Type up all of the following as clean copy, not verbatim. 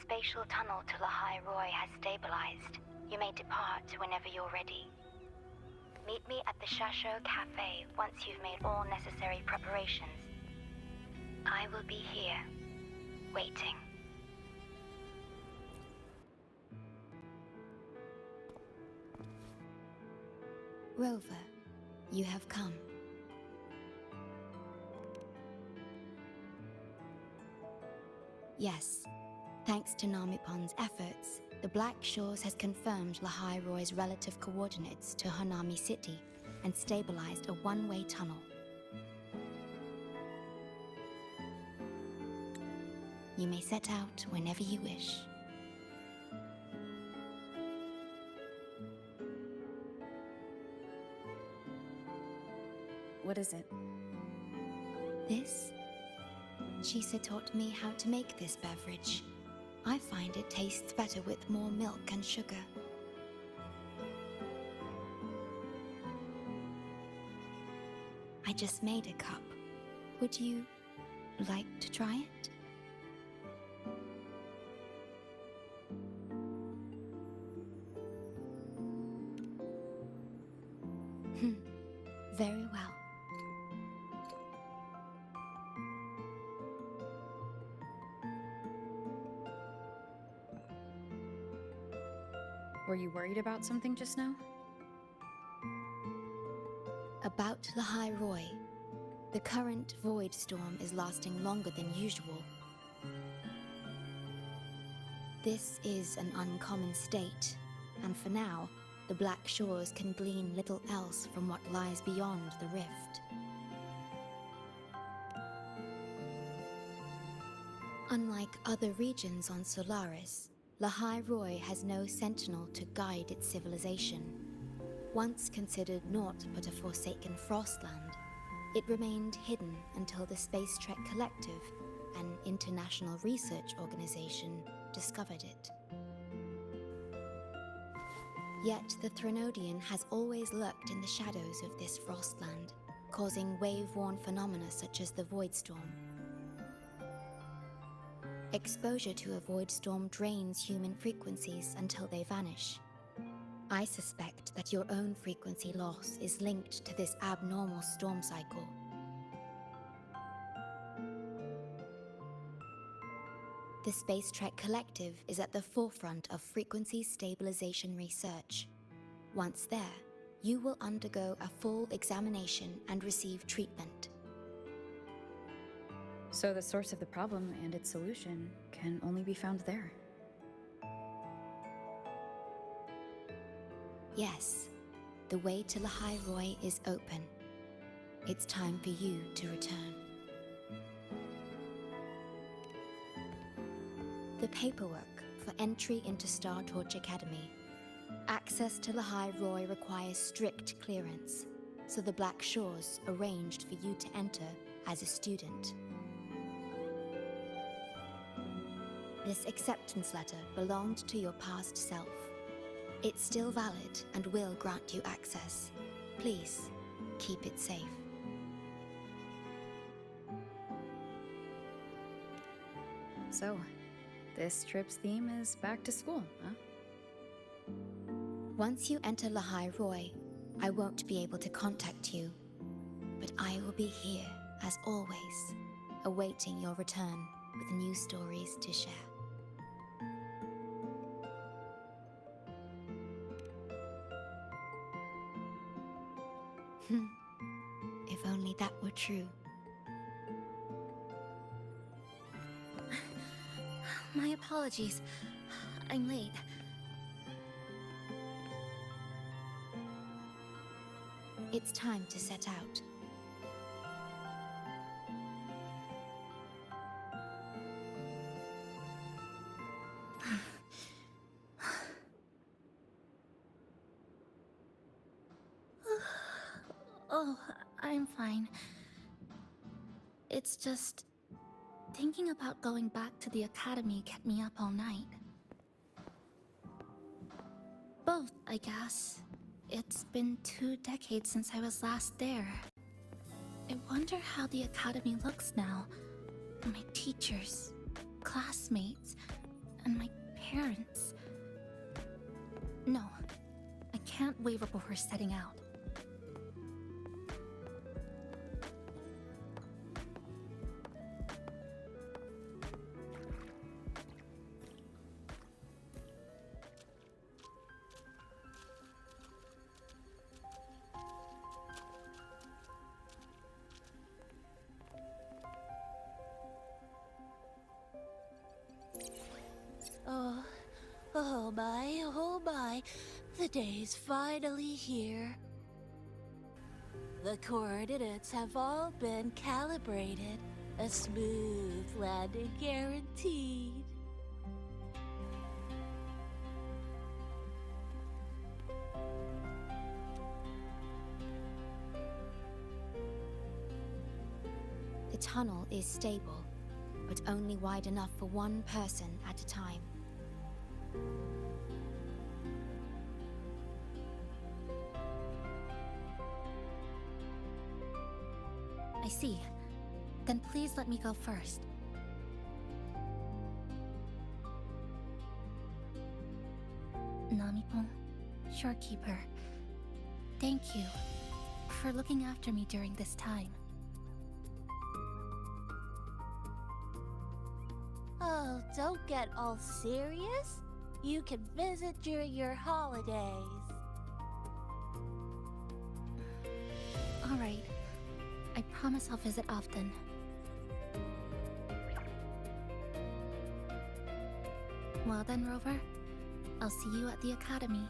spatial tunnel to Lahai-Roi has stabilized. You may depart whenever you're ready. Meet me at the Shasho Cafe once you've made all necessary preparations. I will be here, waiting. Rover, you have come. Yes, thanks to Namipon's efforts, the Black Shores has confirmed Lahai-Roi's relative coordinates to Hanami City and stabilized a one-way tunnel. You may set out whenever you wish. What is it? This? Shisa taught me how to make this beverage. I find it tastes better with more milk and sugar. I just made a cup. Would you like to try it? Very well. Were you worried about something just now? About Lahai-Roi. The current void storm is lasting longer than usual. This is an uncommon state, and for now, the Black Shores can glean little else from what lies beyond the rift. Unlike other regions on Solaris, Lahai-Roi has no sentinel to guide its civilization. Once considered naught but a forsaken frostland, it remained hidden until the Space Trek Collective, an international research organization, discovered it. Yet the Threnodian has always lurked in the shadows of this frostland, causing wave-worn phenomena such as the void storm. Exposure to a void storm drains human frequencies until they vanish. I suspect that your own frequency loss is linked to this abnormal storm cycle. The Space Trek Collective is at the forefront of frequency stabilization research. Once there, you will undergo a full examination and receive treatment. So the source of the problem and its solution can only be found there. Yes, the way to Lahai-Roi is open. It's time for you to return. The paperwork for entry into Star Torch Academy. Access to Lahai-Roi requires strict clearance, so the Black Shores arranged for you to enter as a student. This acceptance letter belonged to your past self. It's still valid and will grant you access. Please, keep it safe. So, this trip's theme is back to school, huh? Once you enter Lahai-Roi, I won't be able to contact you, but I will be here, as always, awaiting your return with new stories to share. If only that were true. My apologies. I'm late. It's time to set out. Oh, I'm fine. It's just... thinking about going back to the academy kept me up all night. Both, I guess. It's been 2 decades since I was last there. I wonder how the academy looks now. My teachers, classmates, and my parents. No, I can't waver before setting out. Oh my, the day's finally here. The coordinates have all been calibrated. A smooth landing guaranteed. The tunnel is stable, but only wide enough for one person at a time. I see. Then please let me go first. Namipon, Shorekeeper, thank you for looking after me during this time. Oh, don't get all serious. You can visit during your holidays. All right. I promise I'll visit often. Well then, Rover. I'll see you at the academy.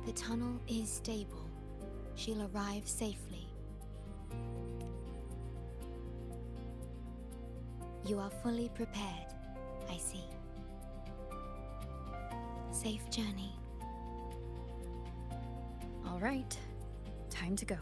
The tunnel is stable. She'll arrive safely. You are fully prepared, I see. Safe journey. All right, time to go.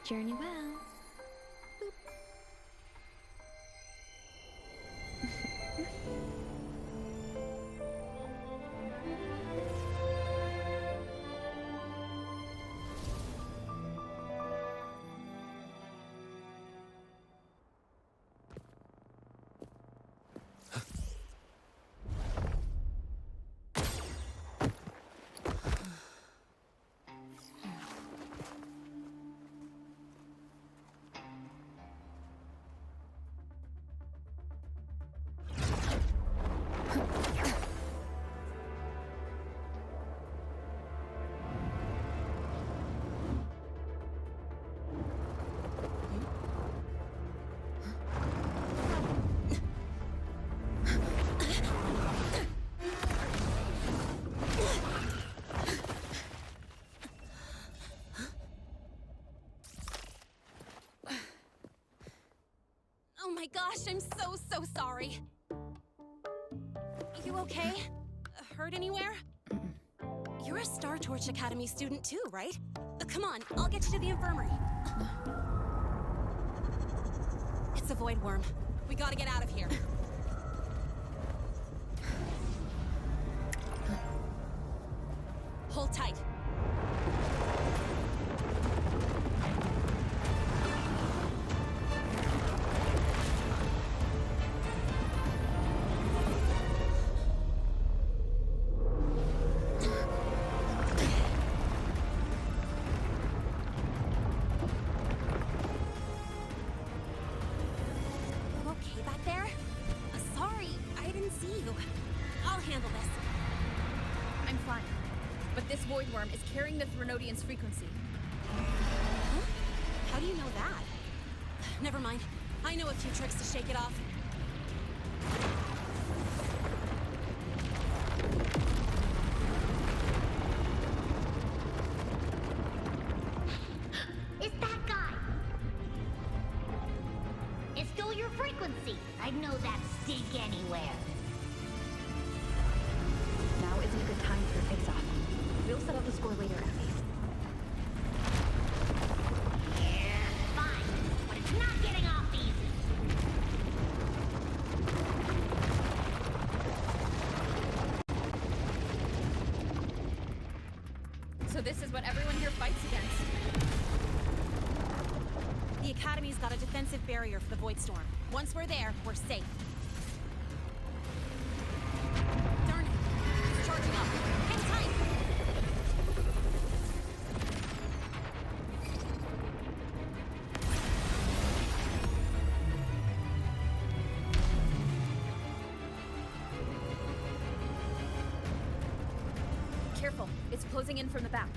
Journey well. Oh my gosh, I'm so sorry. You okay? Hurt anywhere? You're a Star Torch Academy student too, right? Come on, I'll get you to the infirmary. It's a void worm. We gotta get out of here. Hold tight. Okay back there? Sorry, I didn't see you. I'll handle this. I'm fine. But this void worm is carrying the Threnodian's frequency. Huh? How do you know that? Never mind. I know a few tricks to shake it off. It's that guy! It's still your frequency. I'd know that stink anywhere. Now isn't a good time for a face-off. We'll settle the score later, Abby. Yeah, fine. But it's not getting off easy. So this is what everyone here fights against. The Academy's got a defensive barrier for the Void Storm. Once we're there, we're safe. Darn it! It's charging up. Hang tight! Careful, it's closing in from the back.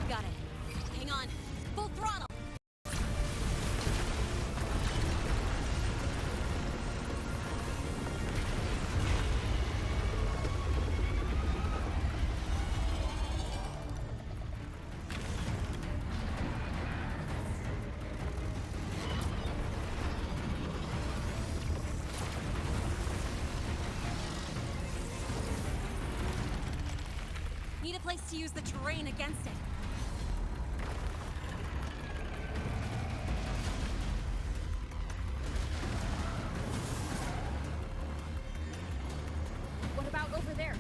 Got it. Hang on. Full throttle! Need a place to use the terrain against it. What about over there?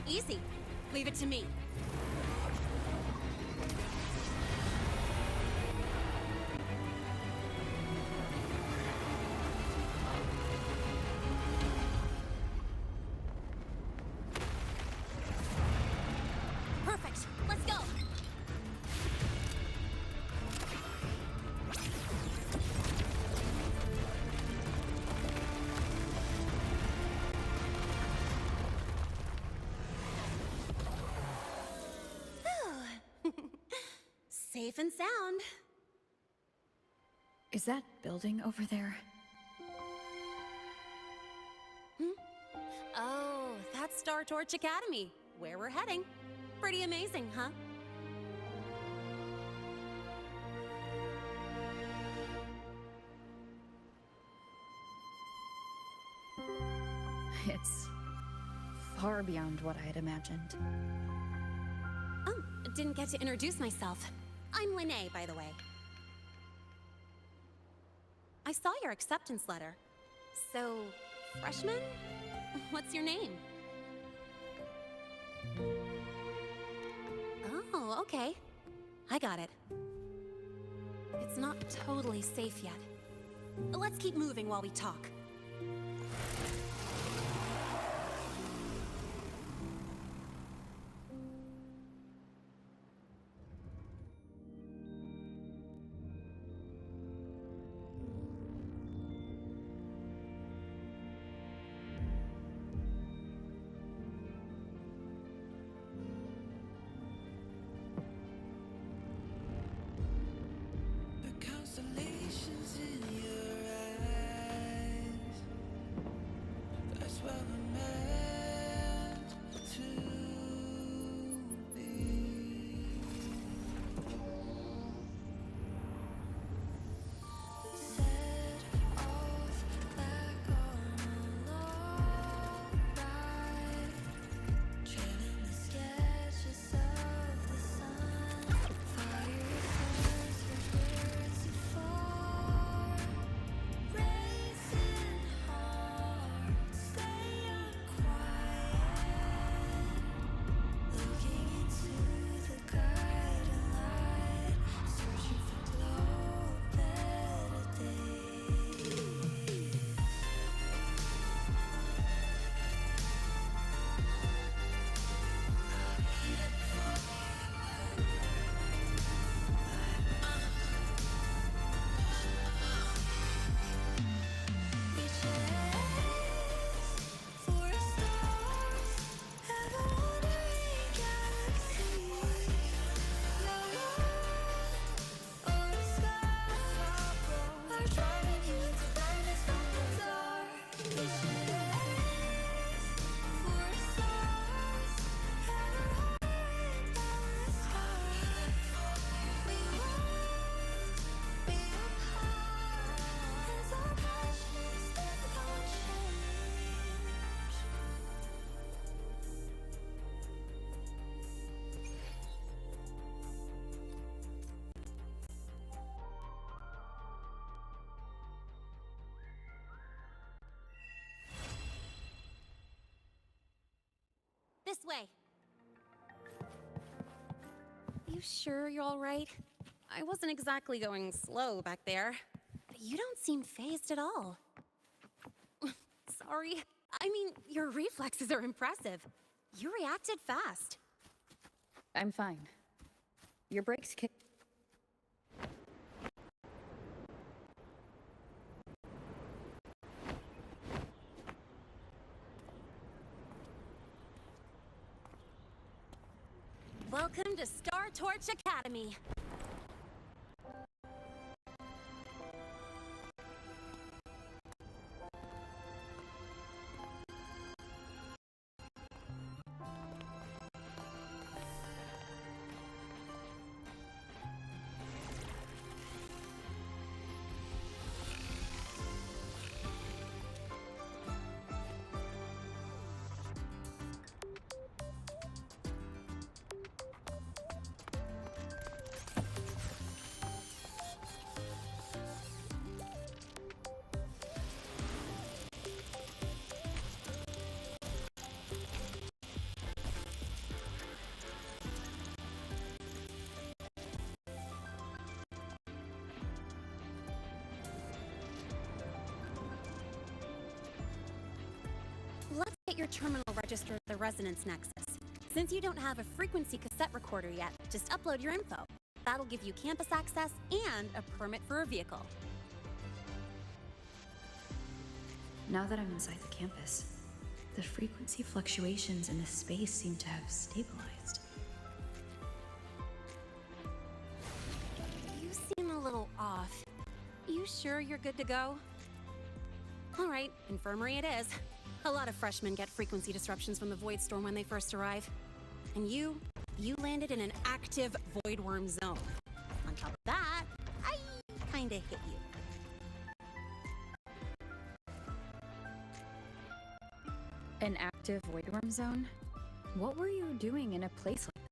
Easy. Leave it to me. Perfect. Let's go. Safe and sound. Is that building over there? Oh, that's Star Torch Academy, where we're heading. Pretty amazing, huh? It's far beyond what I had imagined. Oh, didn't get to introduce myself. I'm Lene, by the way. I saw your acceptance letter. So, freshman? What's your name? Oh, okay. I got it. It's not totally safe yet. Let's keep moving while we talk. Constellations in your eyes. way. You sure you're all right? I wasn't exactly going slow back there, but you don't seem fazed at all. Sorry. I mean, your reflexes are impressive. You reacted fast. I'm fine. Your brakes kick. Welcome to Star Torch Academy. Let's get your terminal registered with the Resonance Nexus. Since you don't have a frequency cassette recorder yet, just upload your info. That'll give you campus access and a permit for a vehicle. Now that I'm inside the campus, the frequency fluctuations in the space seem to have stabilized. You seem a little off. You sure you're good to go? All right, infirmary it is. A lot of freshmen get frequency disruptions from the Void Storm when they first arrive. And you landed in an active Void Worm zone. On top of that, I kinda hit you. An active void worm zone? What were you doing in a place like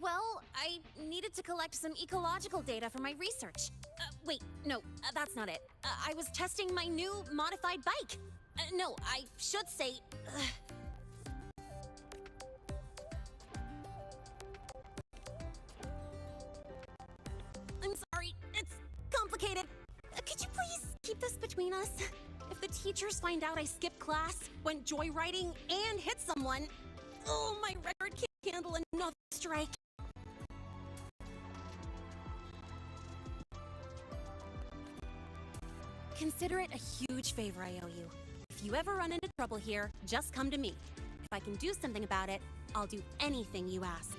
Well, I needed to collect some ecological data for my research. Wait, no, that's not it. I was testing my new modified bike. No, I should say... I'm sorry, it's complicated. Could you please keep this between us? If the teachers find out I skipped class, went joyriding, and hit someone, oh, my record can't handle another strike. Consider it a huge favor I owe you. If you ever run into trouble here, just come to me. If I can do something about it, I'll do anything you ask.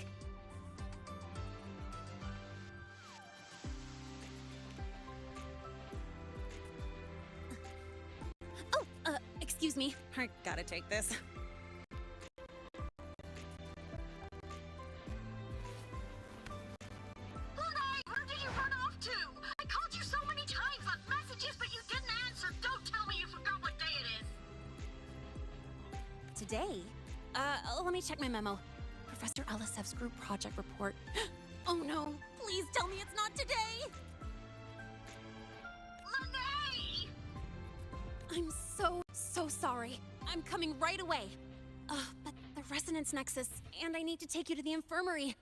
Oh, excuse me. I gotta take this. Lahai, where did you run off to? I called you so many times, left messages, but you didn't answer. Don't tell me you forgot what day it is. Today? Let me check my memo. Professor Elisev's group project report. Oh no, please tell me it's not today! Lahai! I'm so sorry. I'm coming right away. But the Resonance Nexus, and I need to take you to the infirmary.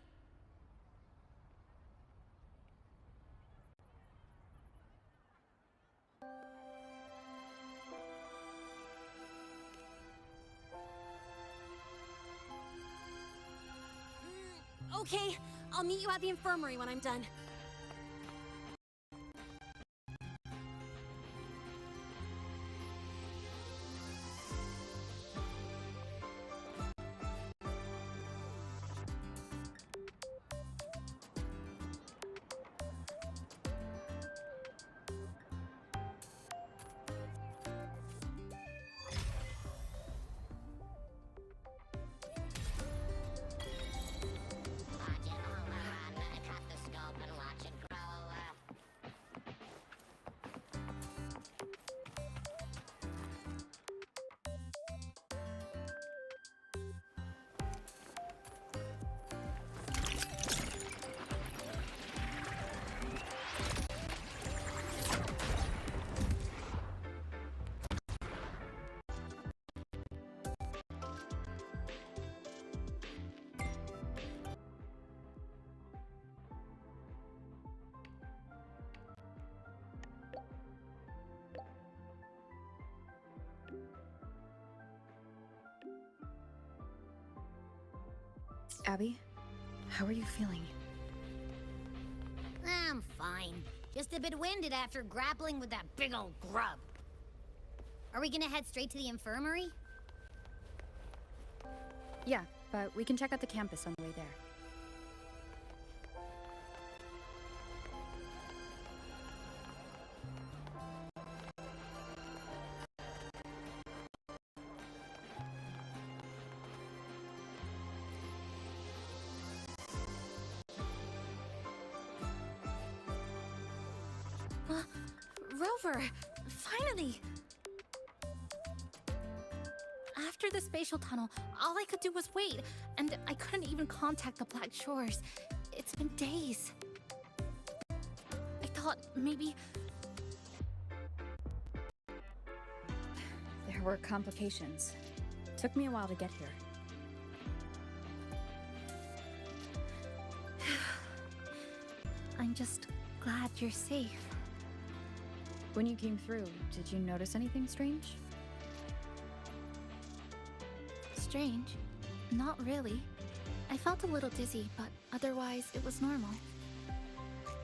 Okay, I'll meet you at the infirmary when I'm done. Abby, how are you feeling? I'm fine. Just a bit winded after grappling with that big old grub. Are we gonna head straight to the infirmary? Yeah, but we can check out the campus on the way there. Rover! Finally! After the spatial tunnel, all I could do was wait, and I couldn't even contact the Black Shores. It's been days. I thought maybe... There were complications. Took me a while to get here. I'm just glad you're safe. When you came through, did you notice anything strange? Strange? Not really. I felt a little dizzy, but otherwise it was normal.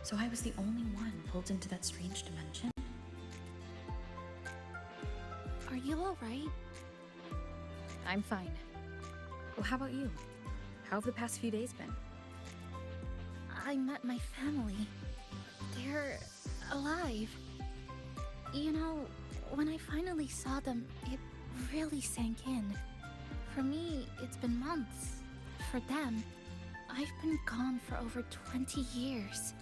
So I was the only one pulled into that strange dimension? Are you alright? I'm fine. Well, how about you? How have the past few days been? I met my family. They're alive. You know, when I finally saw them, it really sank in. For me, it's been months. For them, I've been gone for over 20 years.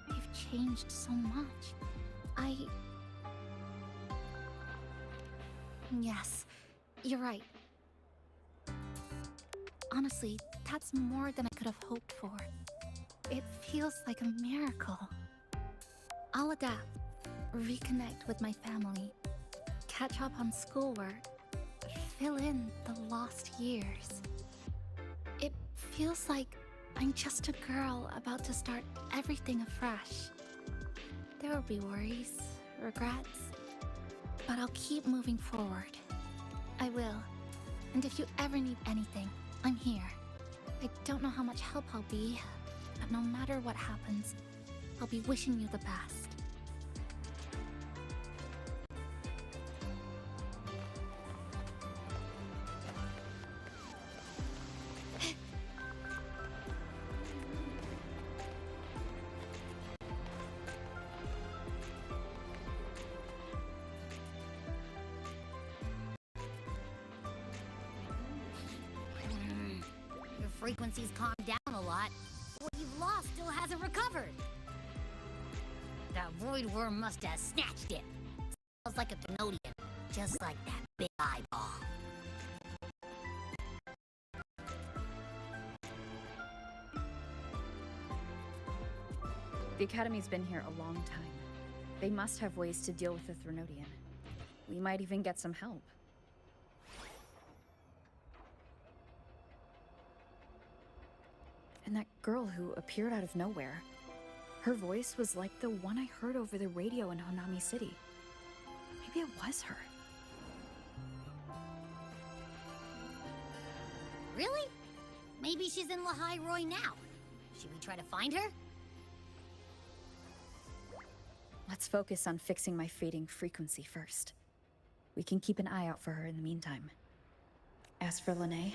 They've changed so much. Yes, you're right. Honestly, that's more than I could have hoped for. It feels like a miracle. I'll adapt, reconnect with my family, catch up on schoolwork, fill in the lost years. It feels like I'm just a girl about to start everything afresh. There will be worries, regrets, but I'll keep moving forward. I will. And if you ever need anything, I'm here. I don't know how much help I'll be, but no matter what happens, I'll be wishing you the best. Your frequency's calmed down a lot. What you've lost still hasn't recovered. That void worm must have snatched it. Smells like a Thrunodian, just like that big eyeball. The Academy's been here a long time. They must have ways to deal with the Thrunodian. We might even get some help. And that girl who appeared out of nowhere. Her voice was like the one I heard over the radio in Honami City. Maybe it was her. Really? Maybe she's in Lahai-Roi now. Should we try to find her? Let's focus on fixing my fading frequency first. We can keep an eye out for her in the meantime. As for Lene,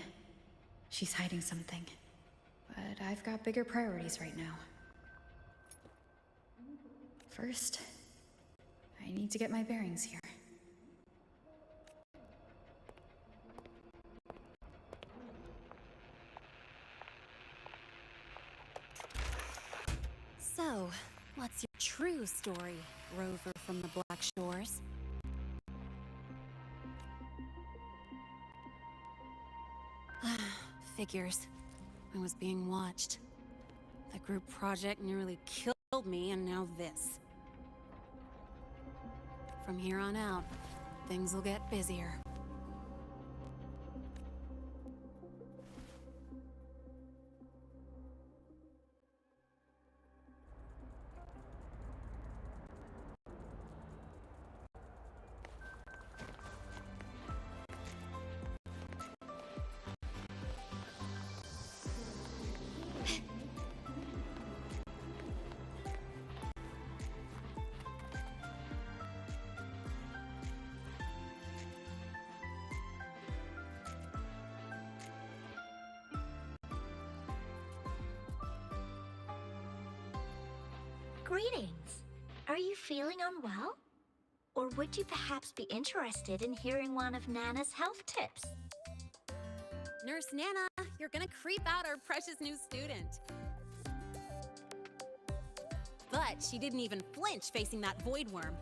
she's hiding something. But I've got bigger priorities right now. First, I need to get my bearings here. So, what's your true story, Rover from the Black Shores? Figures. I was being watched. The group project nearly killed me, and now this. From here on out, things will get busier. Greetings. Are you feeling unwell? Or would you perhaps be interested in hearing one of Nana's health tips? Nurse Nana, you're gonna creep out our precious new student. But she didn't even flinch facing that void worm.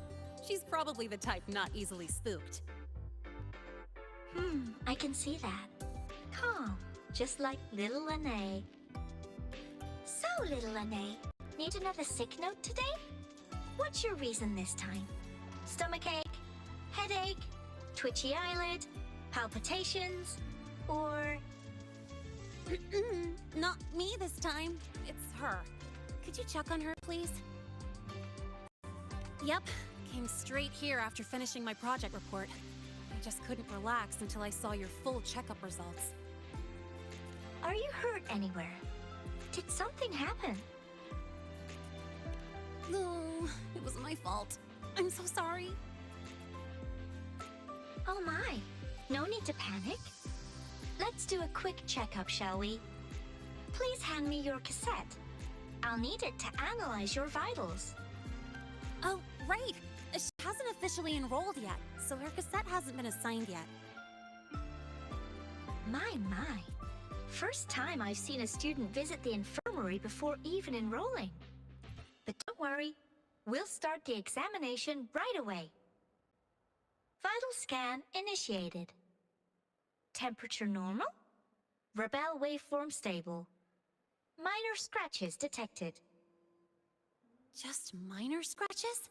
She's probably the type not easily spooked. I can see that. Calm, just like little Lene. So, little Lene, need another sick note today? What's your reason this time? Stomachache? Headache? Twitchy eyelid? Palpitations? Or... Not me this time. It's her. Could you check on her, please? Yep. Came straight here after finishing my project report. I just couldn't relax until I saw your full checkup results. Are you hurt anywhere? Did something happen? No, it was my fault. I'm so sorry. Oh my, no need to panic. Let's do a quick checkup, shall we? Please hand me your cassette. I'll need it to analyze your vitals. Oh, right. She hasn't officially enrolled yet, so her cassette hasn't been assigned yet. My. First time I've seen a student visit the infirmary before even enrolling. But don't worry, we'll start the examination right away. Vital scan initiated. Temperature normal. Rebel waveform stable. Minor scratches detected. Just minor scratches?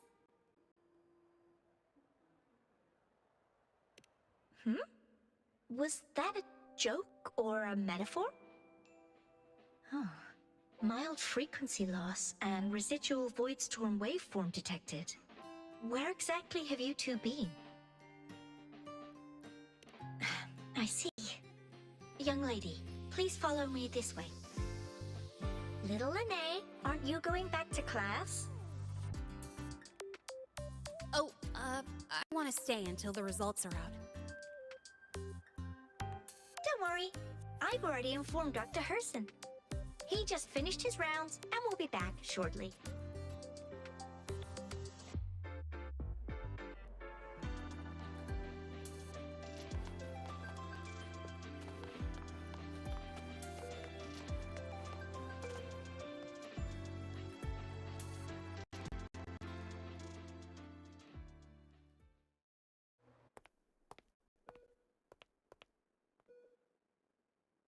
Was that a joke or a metaphor? Mild frequency loss and residual void storm waveform detected. Where exactly have you two been? I see. Young lady, please follow me this way. Little Lene, aren't you going back to class? Oh, I want to stay until the results are out. Don't worry, I've already informed Dr. Herson. He just finished his rounds and will be back shortly.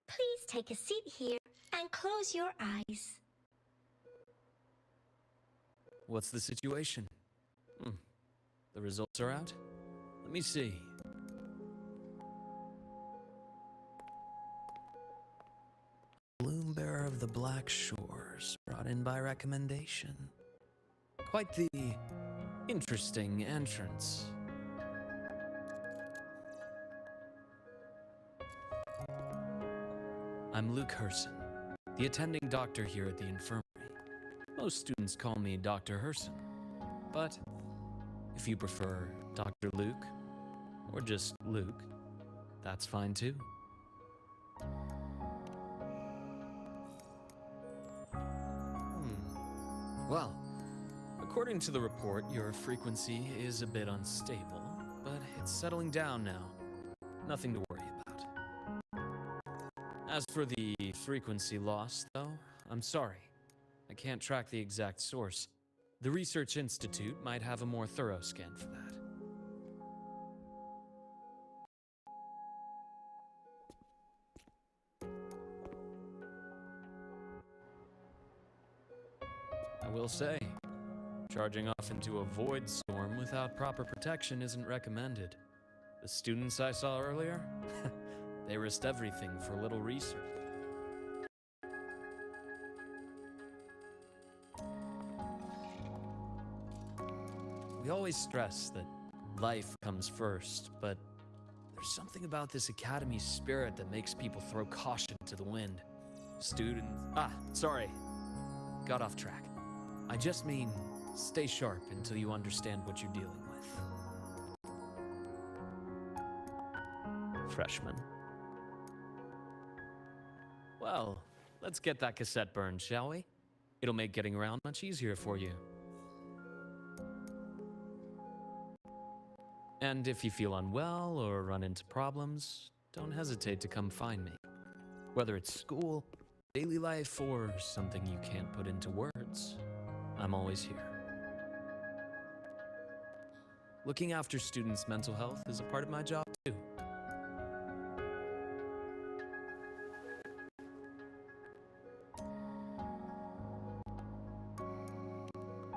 Please take a seat here and close your eyes. What's the situation? The results are out? Let me see. Bloom bearer of the Black Shores, brought in by recommendation. Quite the interesting entrance. I'm Luke Herson, the attending doctor here at the infirmary. Most students call me Dr. Herson, but if you prefer Dr. Luke, or just Luke, that's fine too. Well, according to the report, your frequency is a bit unstable, but it's settling down now. Nothing to worry about. As for the frequency loss, though, I'm sorry. I can't track the exact source. The Research Institute might have a more thorough scan for that. I will say, charging off into a void storm without proper protection isn't recommended. The students I saw earlier, they risked everything for a little research. We always stress that life comes first, but there's something about this academy spirit that makes people throw caution to the wind. Sorry. Got off track. I just mean, stay sharp until you understand what you're dealing with. Freshman. Well, let's get that cassette burned, shall we? It'll make getting around much easier for you. And if you feel unwell or run into problems, don't hesitate to come find me. Whether it's school, daily life, or something you can't put into words, I'm always here. Looking after students' mental health is a part of my job too.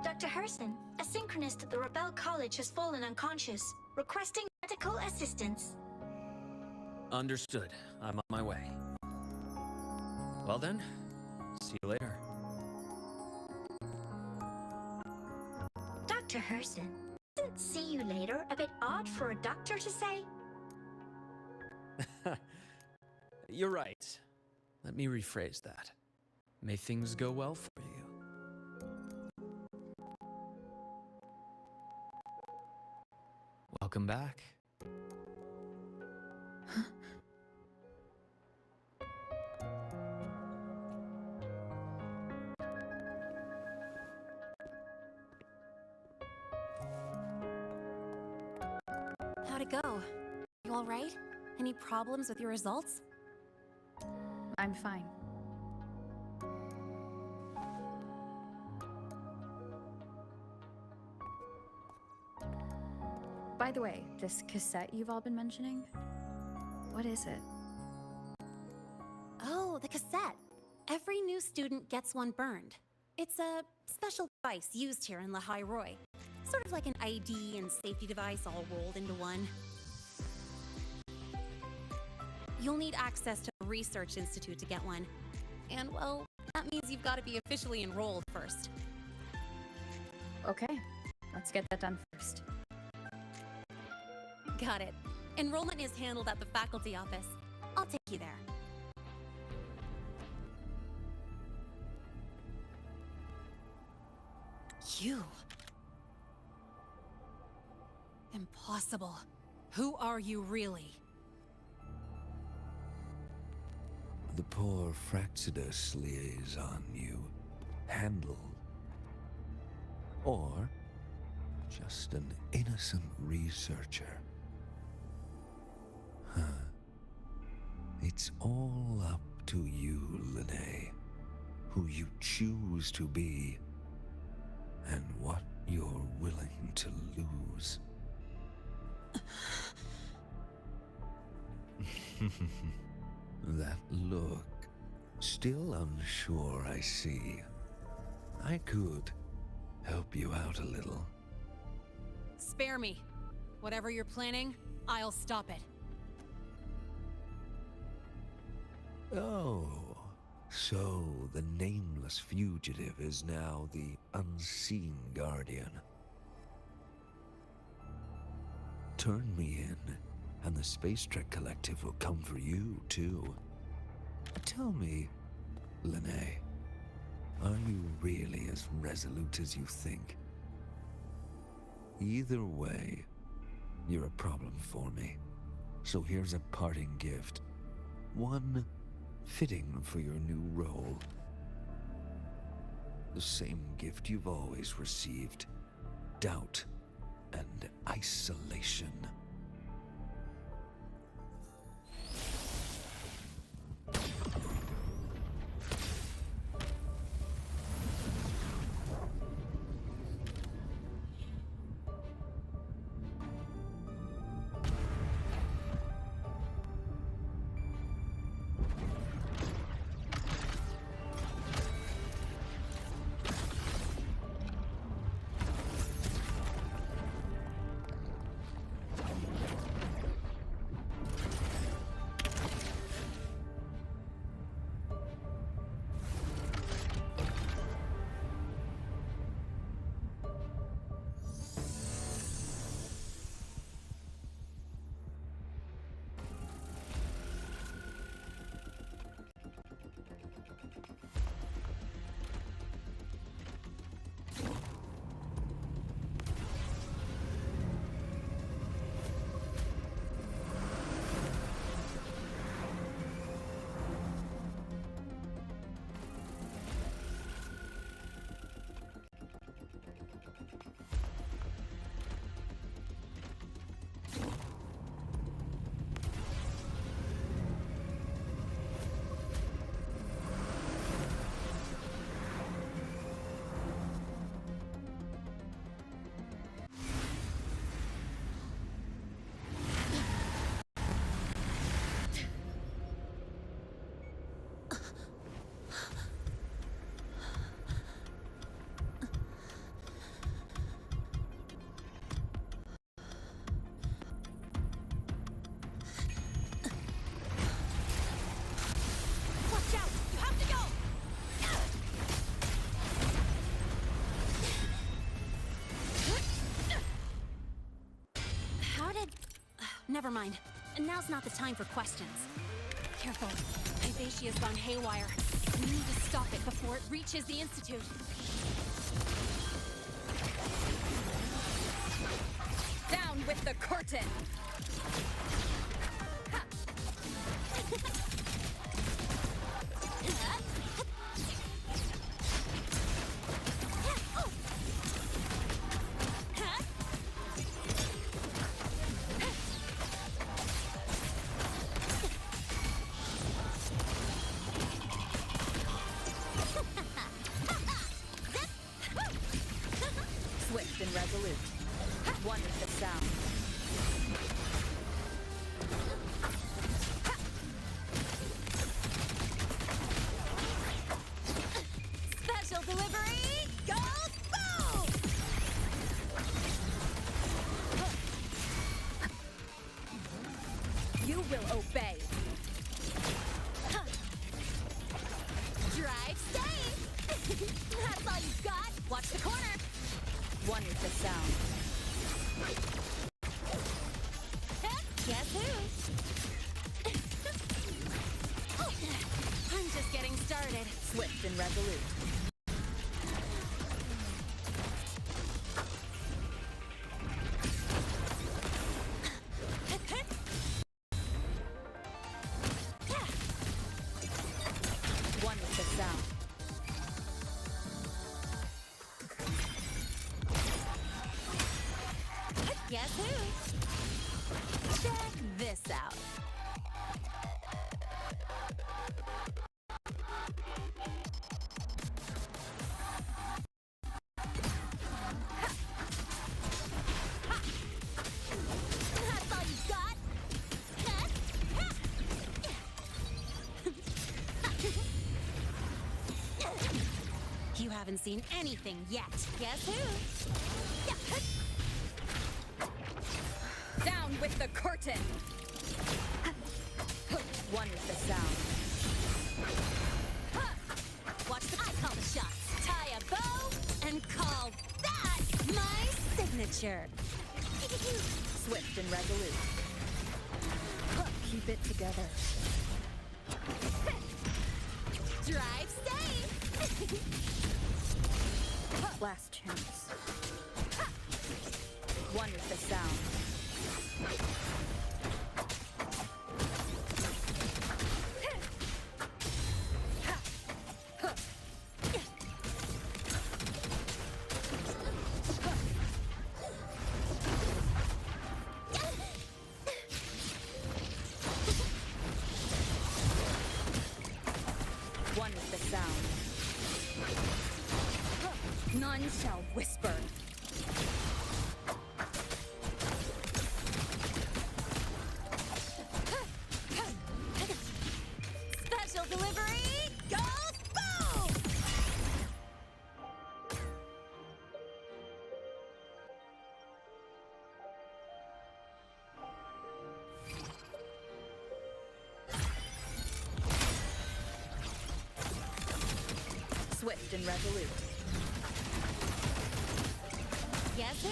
Dr. Herson, a synchronist at the Rebel College has fallen unconscious, requesting medical assistance. Understood. I'm on my way. Well then, see you later. Dr. Herson, isn't see you later a bit odd for a doctor to say? You're right. Let me rephrase that. May things go well for you. Welcome back. How'd it go? You all right? Any problems with your results? I'm fine. By the way, this cassette you've all been mentioning, what is it? Oh, the cassette. Every new student gets one burned. It's a special device used here in Lahai-Roi. Sort of like an ID and safety device all rolled into one. You'll need access to the Research Institute to get one. And, well, that means you've got to be officially enrolled first. Okay, let's get that done first. Got it. Enrollment is handled at the faculty office. I'll take you there. You. Impossible. Who are you really? The poor Fraxidus liaison you handled. Or just an innocent researcher. Huh. It's all up to you, Lahai, who you choose to be, and what you're willing to lose. That look, still unsure, I see. I could help you out a little. Spare me. Whatever you're planning, I'll stop it. Oh, so the nameless fugitive is now the unseen guardian. Turn me in, and the Space Trek Collective will come for you, too. Tell me, Lahai, are you really as resolute as you think? Either way, you're a problem for me. So here's a parting gift. One fitting for your new role. The same gift you've always received. Doubt and isolation. Never mind. Now's not the time for questions. Careful. Hypatia's gone haywire. We need to stop it before it reaches the Institute. Down with the curtain! Swift and resolute. One with the sound. Special delivery! Go boom! You will obey. Drive safe! That's all you've got! Watch the corner! One with the sound. Guess who? I'm just getting started. Swift and resolute. One with the sound. Guess who? Check this out. That's all you got? You haven't seen anything yet. Guess who? Down with the curtain! One with the sound. Watch the I call the shots. Tie a bow and call that my signature. Swift and resolute. Keep it together. Drive safe. Last chance. One with the sound. One with the sound. None shall whisper. Special delivery. Go boom. Swift and resolute. Guess who?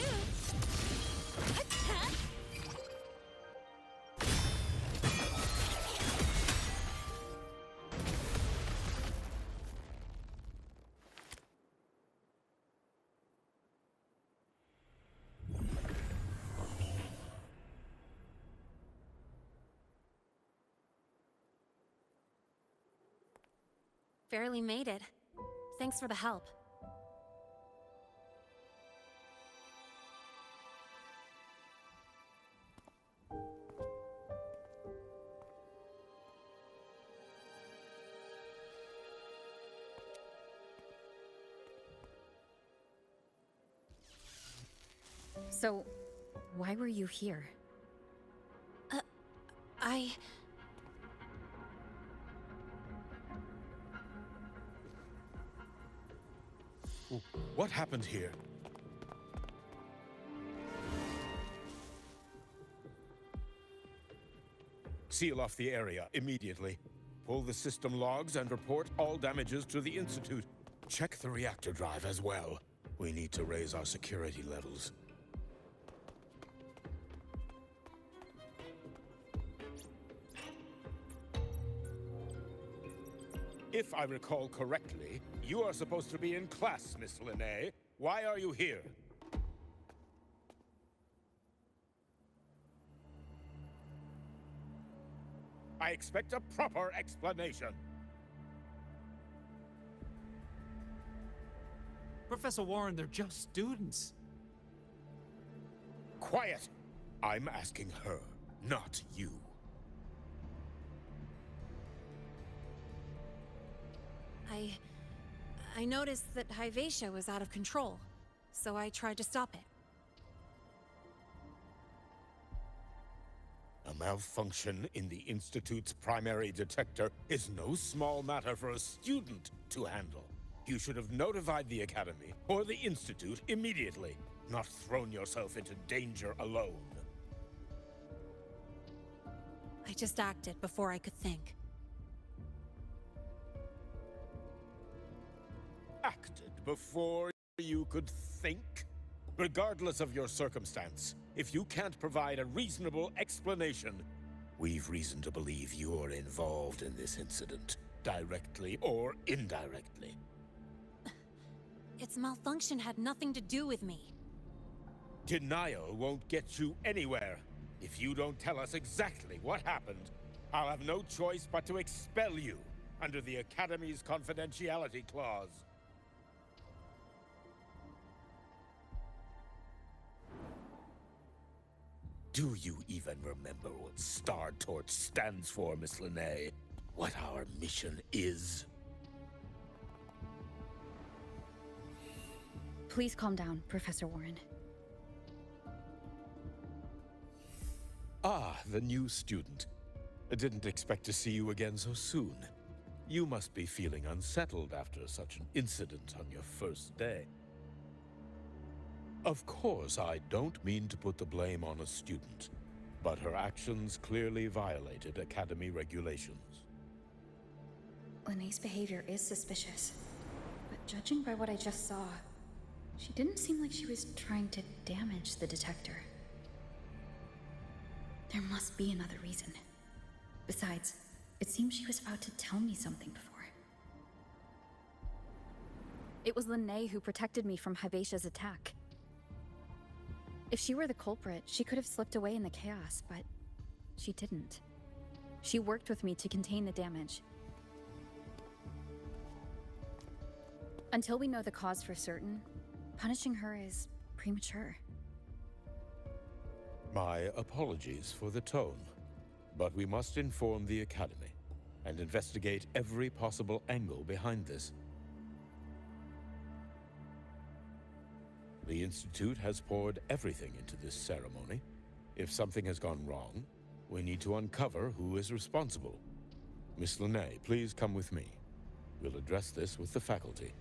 Barely made it. Thanks for the help. So, why were you here? What happened here? Seal off the area immediately. Pull the system logs and report all damages to the Institute. Check the reactor drive as well. We need to raise our security levels. If I recall correctly, you are supposed to be in class, Miss Linnae. Why are you here? I expect a proper explanation. Professor Warren, they're just students. Quiet! I'm asking her, not you. I noticed that Hyvatia was out of control, so I tried to stop it. A malfunction in the Institute's primary detector is no small matter for a student to handle. You should have notified the Academy or the Institute immediately, not thrown yourself into danger alone. I just acted before I could think. Acted before you could think? Regardless of your circumstance, if you can't provide a reasonable explanation, we've reason to believe you're involved in this incident, directly or indirectly. Its malfunction had nothing to do with me. Denial won't get you anywhere. If you don't tell us exactly what happened, I'll have no choice but to expel you under the Academy's confidentiality clause. Do you even remember what Star Torch stands for, Miss Linnae? What our mission is? Please calm down, Professor Warren. Ah, the new student. I didn't expect to see you again so soon. You must be feeling unsettled after such an incident on your first day. Of course, I don't mean to put the blame on a student, but her actions clearly violated Academy regulations. Linnae's behavior is suspicious, but judging by what I just saw, she didn't seem like she was trying to damage the detector. There must be another reason. Besides, it seems she was about to tell me something before. It was Linnae who protected me from Hyvatia's attack. If she were the culprit, she could have slipped away in the chaos, but she didn't. She worked with me to contain the damage. Until we know the cause for certain, punishing her is premature. My apologies for the tone, but we must inform the Academy and investigate every possible angle behind this. The Institute has poured everything into this ceremony. If something has gone wrong, we need to uncover who is responsible. Miss Linnae, please come with me. We'll address this with the faculty.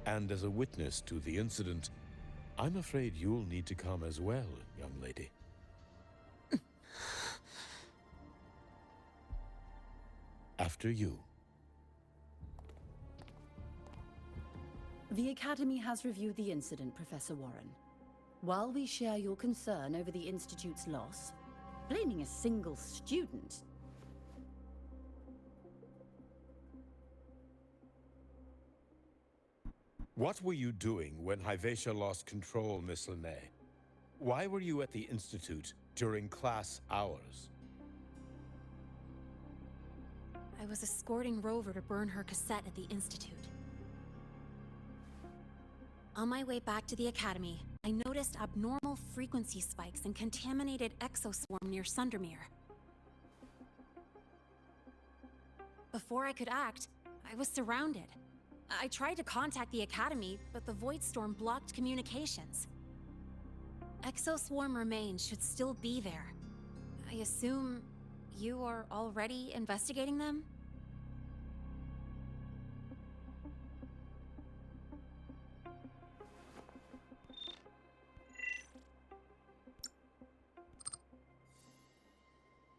And as a witness to the incident, I'm afraid you'll need to come as well, young lady. After you. The Academy has reviewed the incident, Professor Warren. While we share your concern over the Institute's loss, blaming a single student... What were you doing when Hyvatia lost control, Miss Linnae? Why were you at the Institute during class hours? I was escorting Rover to burn her cassette at the Institute. On my way back to the Academy, I noticed abnormal frequency spikes and contaminated exoswarm near Sundermere. Before I could act, I was surrounded. I tried to contact the Academy, but the Void Storm blocked communications. Exoswarm remains should still be there. I assume you are already investigating them?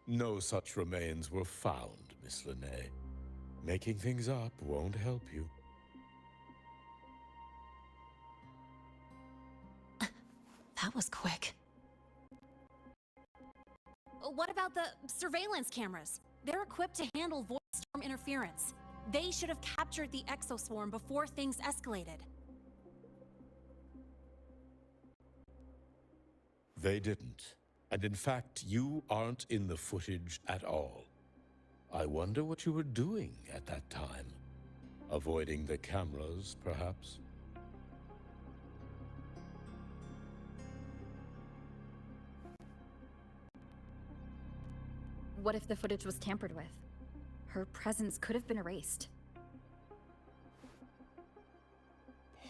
No such remains were found, Miss Linnae. Making things up won't help you. That was quick. What about the surveillance cameras? They're equipped to handle Void Storm interference. They should have captured the exoswarm before things escalated. They didn't. And in fact, you aren't in the footage at all. I wonder what you were doing at that time. Avoiding the cameras, perhaps? What if the footage was tampered with? Her presence could have been erased.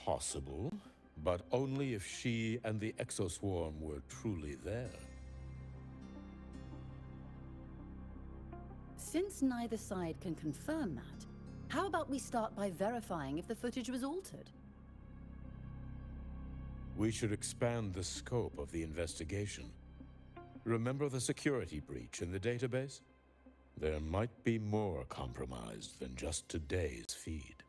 Possible, but only if she and the exoswarm were truly there. Since neither side can confirm that, how about we start by verifying if the footage was altered? We should expand the scope of the investigation. Remember the security breach in the database? There might be more compromised than just today's feed.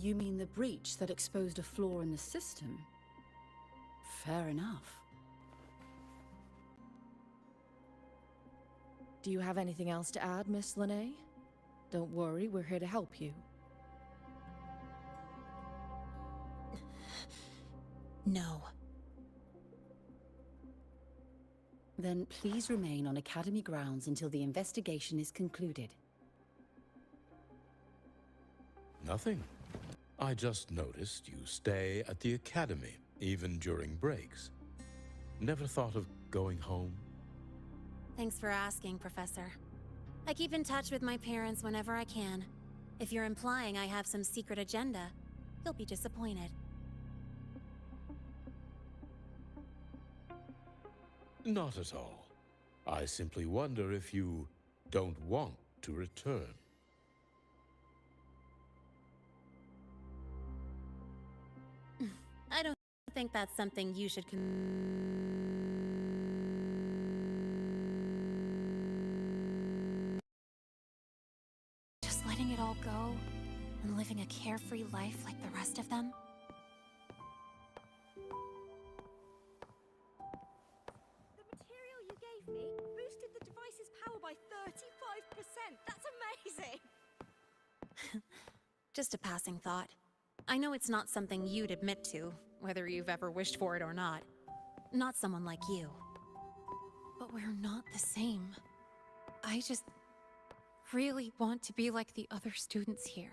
You mean the breach that exposed a flaw in the system? Fair enough. Do you have anything else to add, Miss Lahai? Don't worry, we're here to help you. No. Then please remain on Academy grounds until the investigation is concluded. Nothing. I just noticed you stay at the Academy, even during breaks. Never thought of going home? Thanks for asking, Professor. I keep in touch with my parents whenever I can. If you're implying I have some secret agenda, you'll be disappointed. Not at all. I simply wonder if you don't want to return. I don't think that's something you should Just letting it all go and living a carefree life like the rest of them? The material you gave me boosted the device's power by 35%. That's amazing! Just a passing thought. I know it's not something you'd admit to, whether you've ever wished for it or not. Not someone like you. But we're not the same. I just really want to be like the other students here.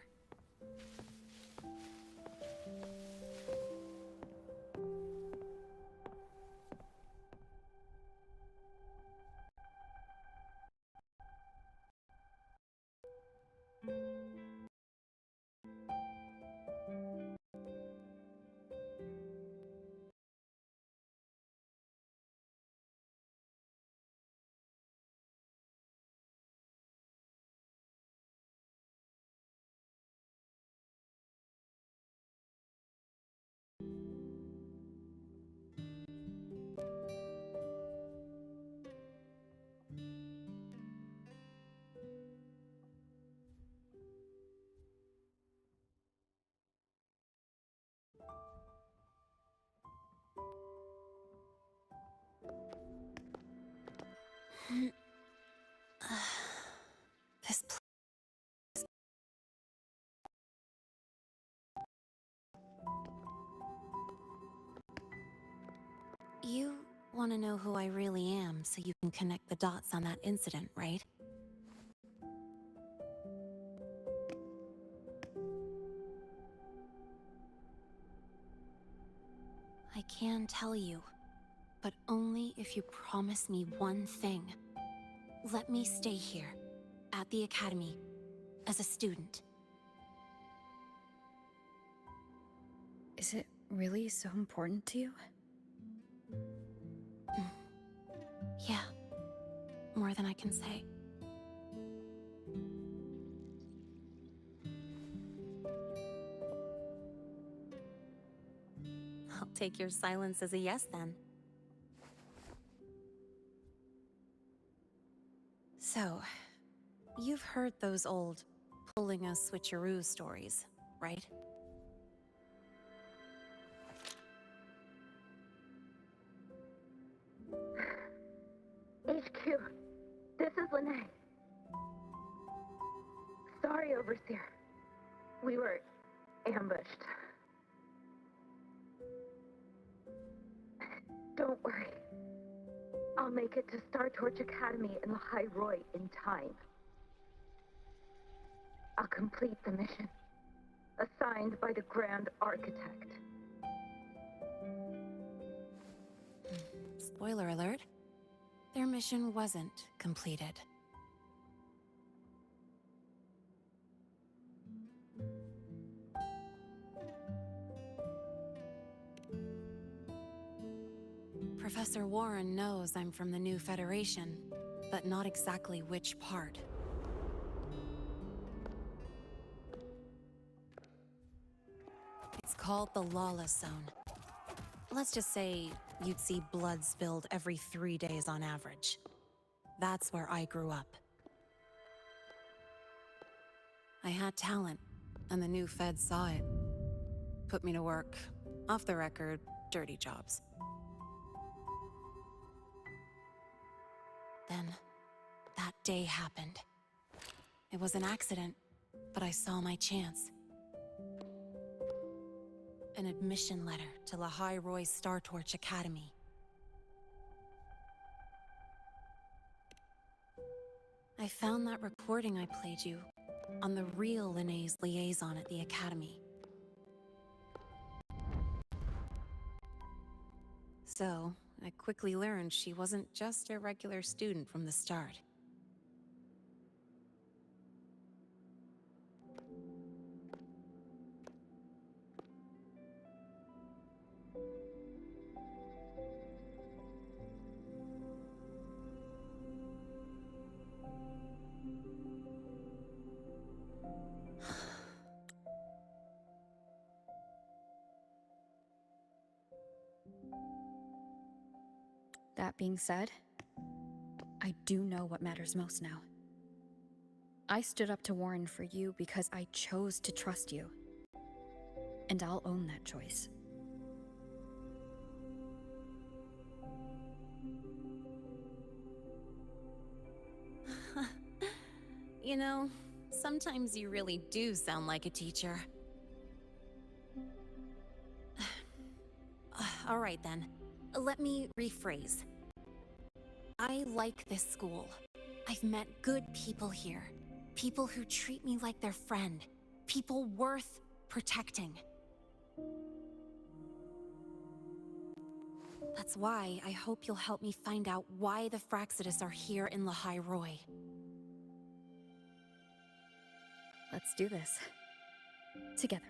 This place. You want to know who I really am so you can connect the dots on that incident, right? I can tell you, but only if you promise me one thing. Let me stay here, at the Academy, as a student. Is it really so important to you? Yeah, more than I can say. I'll take your silence as a yes, then. So, you've heard those old pulling a switcheroo stories, right? HQ, this is Lahai. Don't worry. I'll make it to Star Torch Academy in Lahai-Roi in time. I'll complete the mission, assigned by the Grand Architect. Spoiler alert. Their mission wasn't completed. Professor Warren knows I'm from the new Federation, but not exactly which part. It's called the Lawless Zone. Let's just say you'd see blood spilled every 3 days on average. That's where I grew up. I had talent, and the new feds saw it. Put me to work, off the record, dirty jobs. Then, that day happened. It was an accident, but I saw my chance. An admission letter to Lahai-Roi Star Torch Academy. I found that recording I played you on the real Linné's liaison at the Academy. So, I quickly learned she wasn't just a regular student from the start. That being said, I do know what matters most now. I stood up to Warren for you because I chose to trust you. And I'll own that choice. You know, sometimes you really do sound like a teacher. All right then, let me rephrase. I like this school. I've met good people here. People who treat me like their friend. People worth protecting. That's why I hope you'll help me find out why the Fraxidus are here in Lahai-Roi. Let's do this. Together.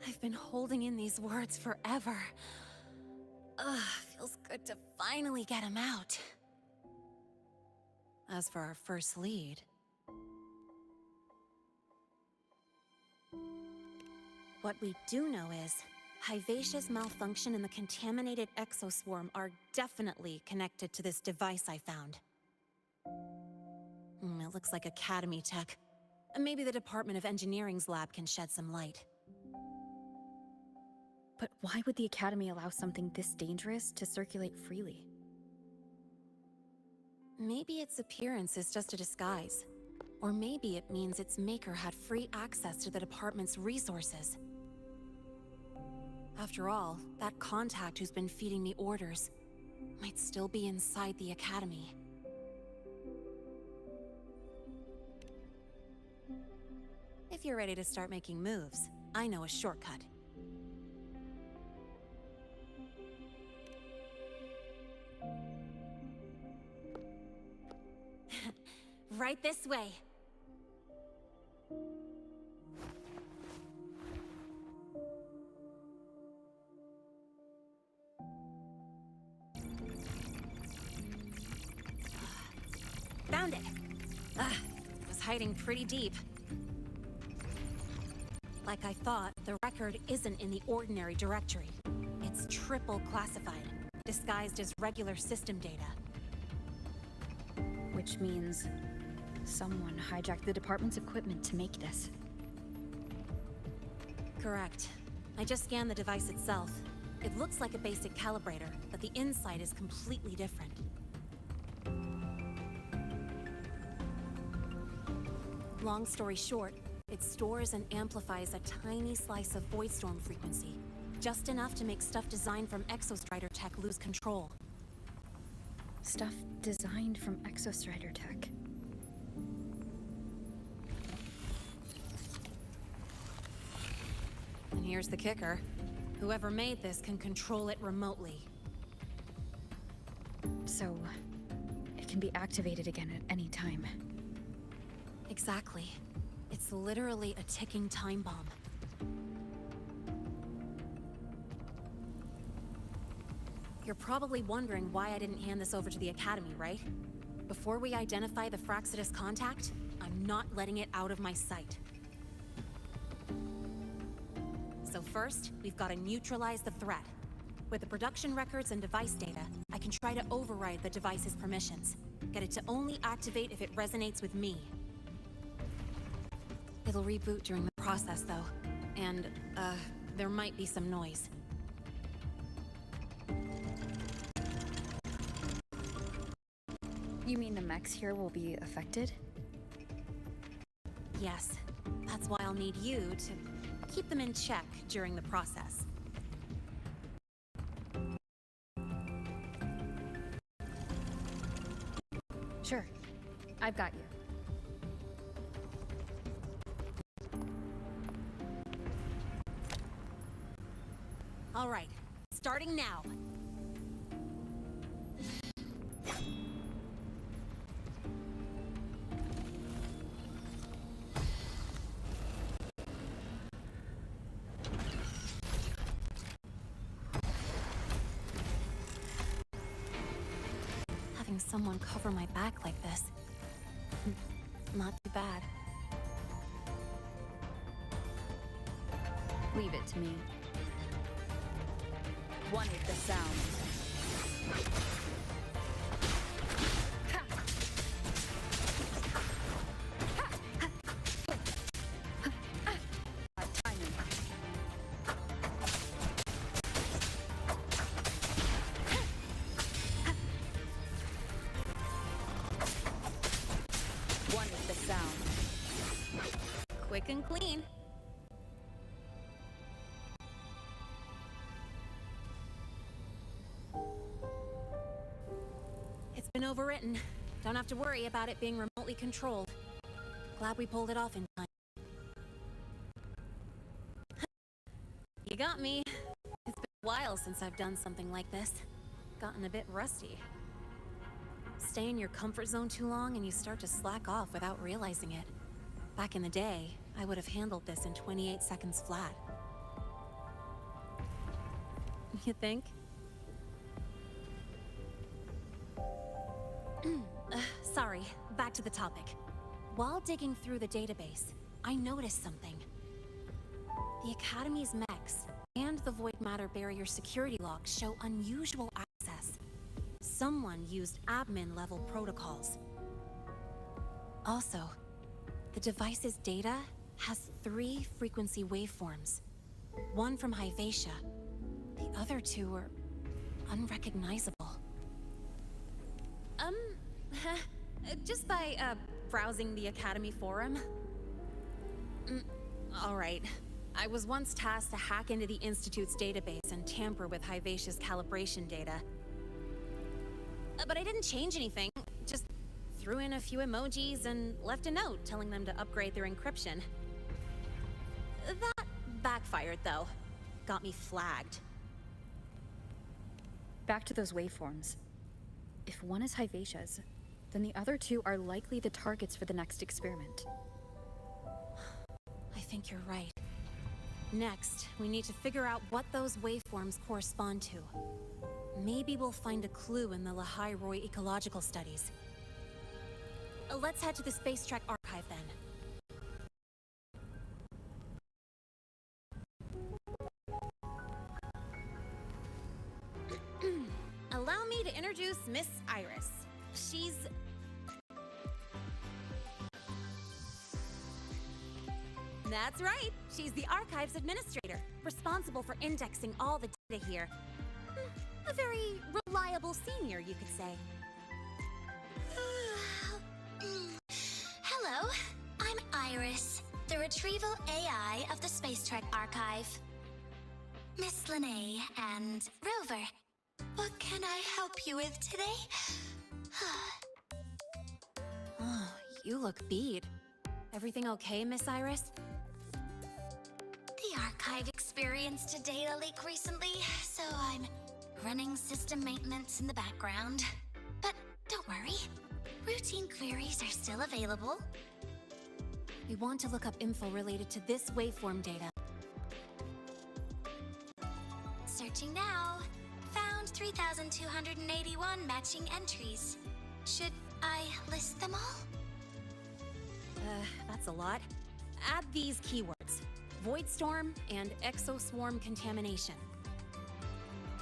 I've been holding in these words forever. Ugh, feels good to finally get them out. As for our first lead... What we do know is, Hivacia's malfunction and the contaminated exoswarm are definitely connected to this device I found. It looks like Academy tech. Maybe the Department of Engineering's lab can shed some light. But why would the Academy allow something this dangerous to circulate freely? Maybe its appearance is just a disguise. Or maybe it means its maker had free access to the department's resources. After all, that contact who's been feeding me orders might still be inside the Academy. If you're ready to start making moves, I know a shortcut. Right this way. Found it. It was hiding pretty deep. Like I thought, the record isn't in the ordinary directory. It's triple classified, disguised as regular system data. Which means someone hijacked the department's equipment to make this. Correct. I just scanned the device itself. It looks like a basic calibrator, but the inside is completely different. Long story short, It stores and amplifies a tiny slice of void storm frequency, just enough to make stuff designed from Exostrider tech lose control. Stuff designed from Exostrider tech. And here's the kicker. Whoever made this can control it remotely. So, it can be activated again at any time. Exactly. It's literally a ticking time bomb. You're probably wondering why I didn't hand this over to the Academy, right? Before we identify the Fraxidus contact, I'm not letting it out of my sight. So first, we've got to neutralize the threat. With the production records and device data, I can try to override the device's permissions. Get it to only activate if it resonates with me. It'll reboot during the process, though. And, there might be some noise. You mean the mechs here will be affected? Yes. That's why I'll need you to keep them in check during the process. Sure. I've got you. All right. Starting now. Having someone cover my back like this. Not too bad. Leave it to me. Wanted the sound. Timing. Wanted the sound. Quick and clean. It's been overwritten. Don't have to worry about it being remotely controlled. Glad we pulled it off in time. You got me. It's been a while since I've done something like this. Gotten a bit rusty. Stay in your comfort zone too long and you start to slack off without realizing it. Back in the day, I would have handled this in 28 seconds flat. You think? Sorry, back to the topic. While digging through the database, I noticed something. The Academy's mechs and the Void Matter Barrier security logs show unusual access. Someone used admin-level protocols. Also, the device's data has 3 frequency waveforms. One from Hyvatia. The other 2 are unrecognizable. Just by, browsing the Academy forum? Alright. I was once tasked to hack into the Institute's database and tamper with Hyvatia's calibration data. But I didn't change anything. Just threw in a few emojis and left a note telling them to upgrade their encryption. That backfired, though. Got me flagged. Back to those waveforms. If one is Hyvatia's, then the other 2 are likely the targets for the next experiment. I think you're right. Next, we need to figure out what those waveforms correspond to. Maybe we'll find a clue in the Lahai-Roi ecological studies. Let's head to the Space Trek archive then. Allow me to introduce Miss Iris. She's... That's right. She's the Archives Administrator, responsible for indexing all the data here. A very reliable senior, you could say. Hello, I'm Iris. the Retrieval AI of the Space Trek Archive. Miss Linnae and Rover, what can I help you with today? Oh, you look beat. Everything okay, Miss Iris? The archive experienced a data leak recently, so I'm running system maintenance in the background. But don't worry, routine queries are still available. We want to look up info related to this waveform data. Searching now. Found 3,281 matching entries. Should I list them all? That's a lot. Add these keywords: Void Storm and Exoswarm Contamination.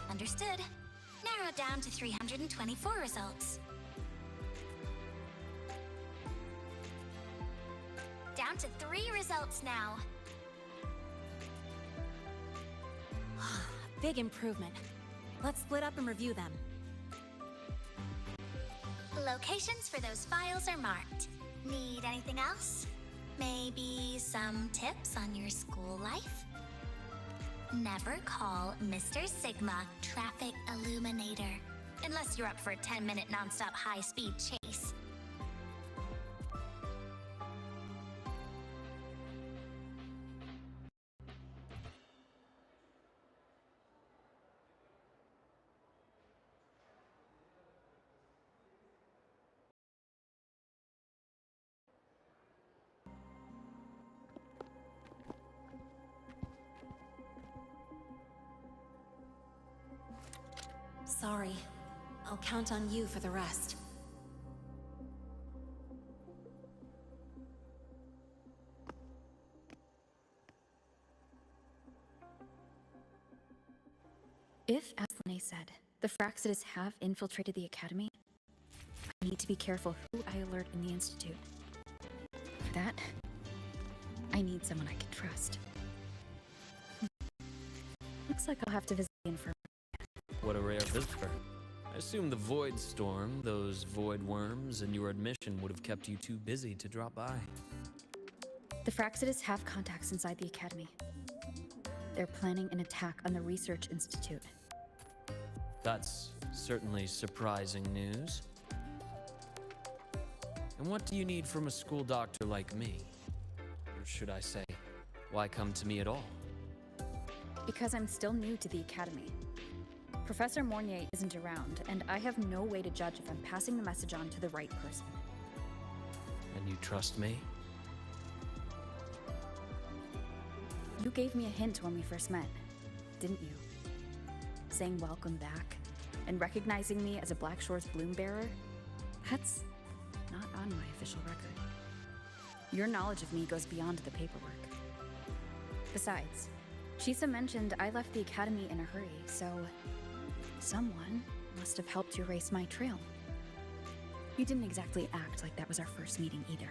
Understood. Narrow down to 324 results. Down to 3 results now. Big improvement. Let's split up and review them. Locations for those files are marked. Need anything else? Maybe some tips on your school life? Never call Mr. Sigma Traffic Illuminator, unless you're up for a 10-minute nonstop high-speed chase. Sorry. I'll count on you for the rest. If, as Linnae said, the Fractsidus have infiltrated the Academy, I need to be careful who I alert in the Institute. For that, I need someone I can trust. Looks like I'll have to visit the infirmary. What a rare visitor. I assume the Void Storm, those void worms, and your admission would have kept you too busy to drop by. The Fractsidus have contacts inside the Academy. They're planning an attack on the Research Institute. That's certainly surprising news. And what do you need from a school doctor like me? Or should I say, why come to me at all? Because I'm still new to the Academy. Professor Mornier isn't around, and I have no way to judge if I'm passing the message on to the right person. And you trust me? You gave me a hint when we first met, didn't you? Saying welcome back, and recognizing me as a Black Shore's bloom bearer? That's not on my official record. Your knowledge of me goes beyond the paperwork. Besides, Chisa mentioned I left the Academy in a hurry, so someone must have helped you erase my trail. You didn't exactly act like that was our first meeting either.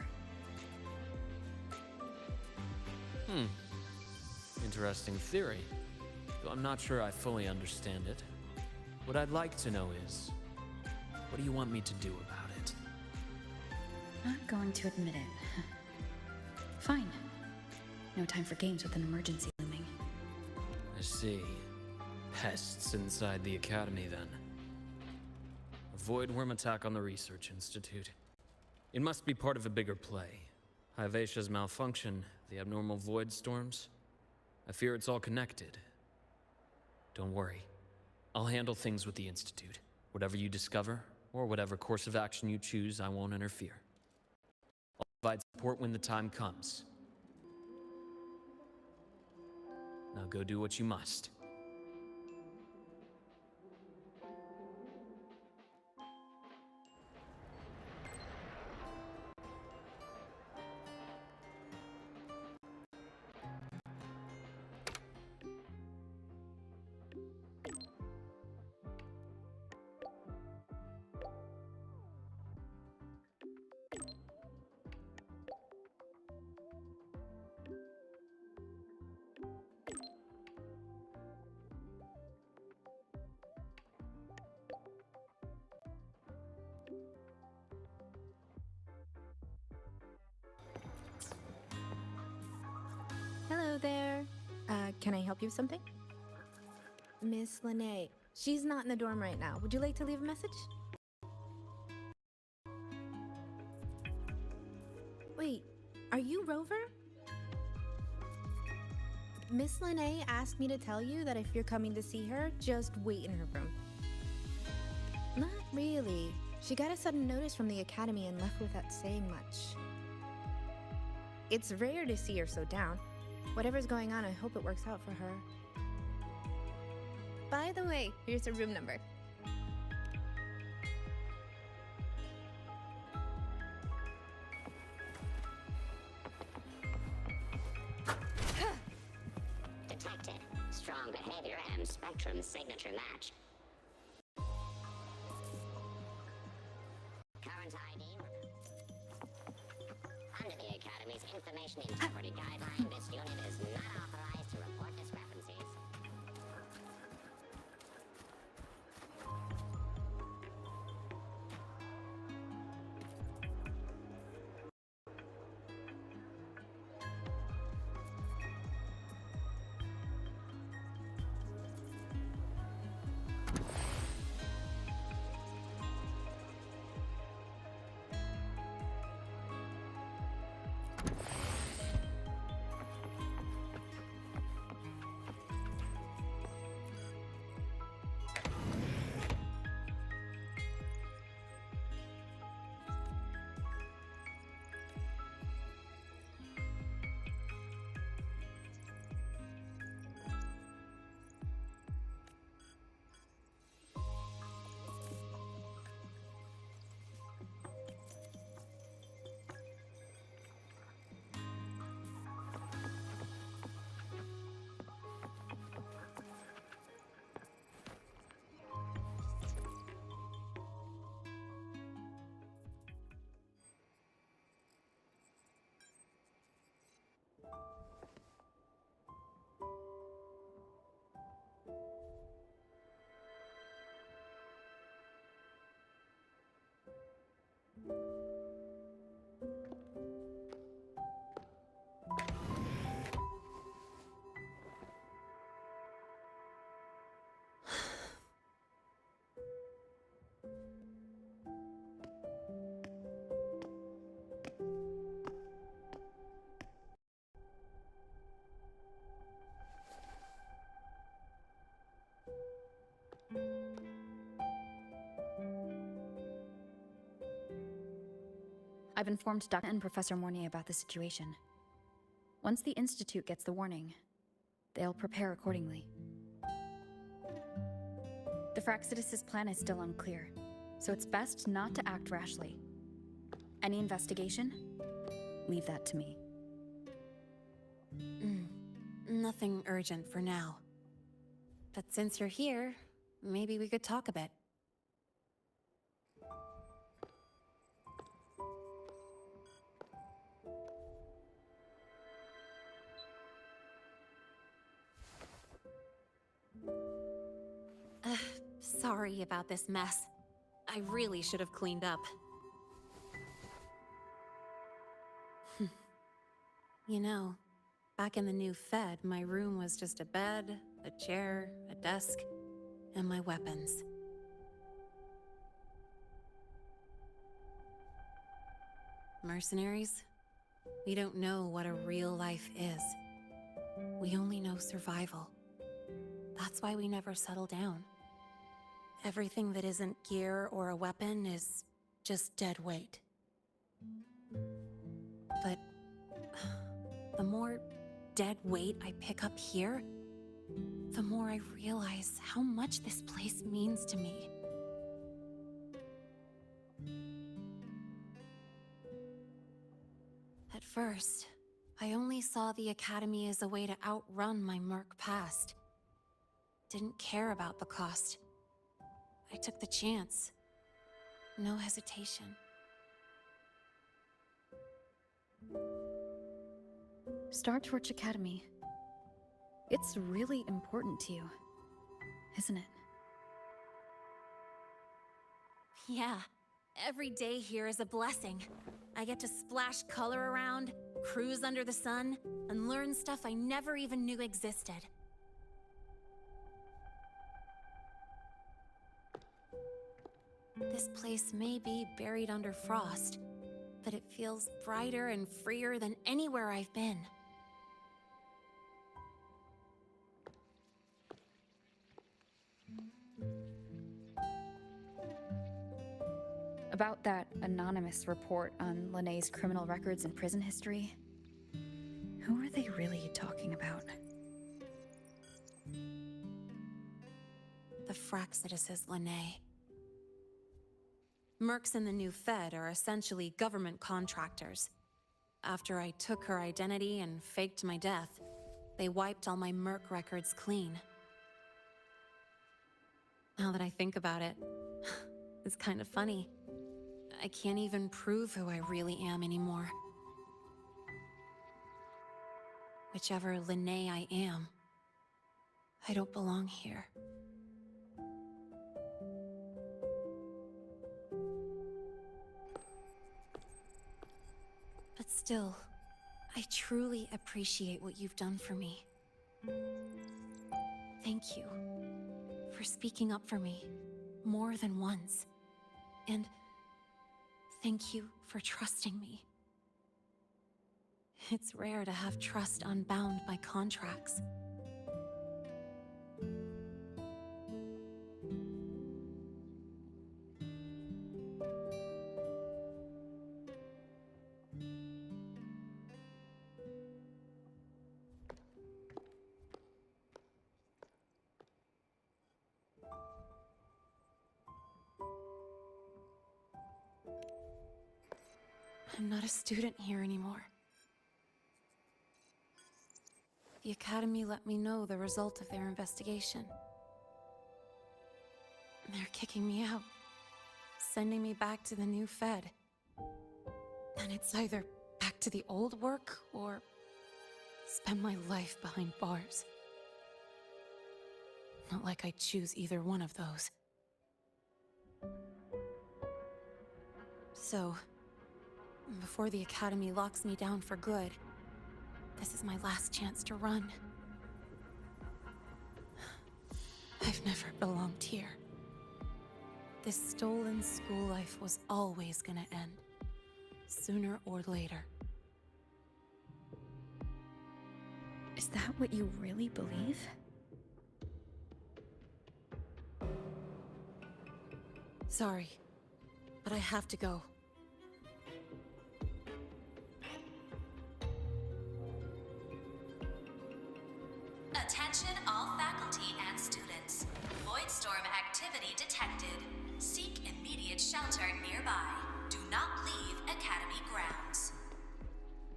Interesting theory, though I'm not sure I fully understand it. What I'd like to know is, what do you want me to do about it? Not going to admit it. Fine. No time for games with an emergency looming. I see. Pests inside the Academy, then. A void worm attack on the Research Institute. It must be part of a bigger play. Hyvatia's malfunction, the abnormal void storms. I fear it's all connected. Don't worry. I'll handle things with the Institute. Whatever you discover, or whatever course of action you choose, I won't interfere. I'll provide support when the time comes. Now go do what you must. there. Can I help you with something? Miss Lene. She's not in the dorm right now. Would you like to leave a message? Wait, are you Rover? Miss Lene asked me to tell you that if you're coming to see her, just wait in her room. Not really. She got a sudden notice from the academy and left without saying much. It's rare to see her so down. Whatever's going on, I hope it works out for her. By the way, here's her room number. Detected. Strong behavior and spectrum signature match. Current ID. Under the Academy's Information Integrity Guideline, this unit is not authorized to report discrepancies. I've informed Dr. and Professor Mornay about the situation. Once the Institute gets the warning, they'll prepare accordingly. The Fraxidus' plan is still unclear, so it's best not to act rashly. Any investigation? Leave that to me. Nothing urgent for now. But since you're here, maybe we could talk a bit. Sorry about this mess. I really should have cleaned up. You know, back in the new Fed, my room was just a bed, a chair, a desk, and my weapons. Mercenaries? We don't know what a real life is. We only know survival. That's why we never settle down. Everything that isn't gear or a weapon is just dead weight. But the more dead weight I pick up here, the more I realize how much this place means to me. At first, I only saw the Academy as a way to outrun my merc past. Didn't care about the cost. I took the chance. No hesitation. Star Torch Academy. It's really important to you, isn't it? Yeah, every day here is a blessing. I get to splash color around, cruise under the sun, and learn stuff I never even knew existed. This place may be buried under frost, but it feels brighter and freer than anywhere I've been. About that anonymous report on Linnea's criminal records and prison history, who are they really talking about? The Fraxidus' Linne. Mercs in the new Fed are essentially government contractors. After I took her identity and faked my death, they wiped all my Merc records clean. Now that I think about it, it's kind of funny. I can't even prove who I really am anymore. Whichever Linne I am, I don't belong here. But still, I truly appreciate what you've done for me. Thank you for speaking up for me more than once. And thank you for trusting me. It's rare to have trust unbound by contracts. I'm not a student here anymore. The Academy let me know the result of their investigation. They're kicking me out, sending me back to the new Fed. And it's either back to the old work, or spend my life behind bars. Not like I choose either one of those. So, before the Academy locks me down for good, this is my last chance to run. I've never belonged here. This stolen school life was always gonna end, sooner or later. Is that what you really believe? Sorry, but I have to go. Attention all faculty and students. Voidstorm activity detected. Seek immediate shelter nearby. Do not leave Academy grounds.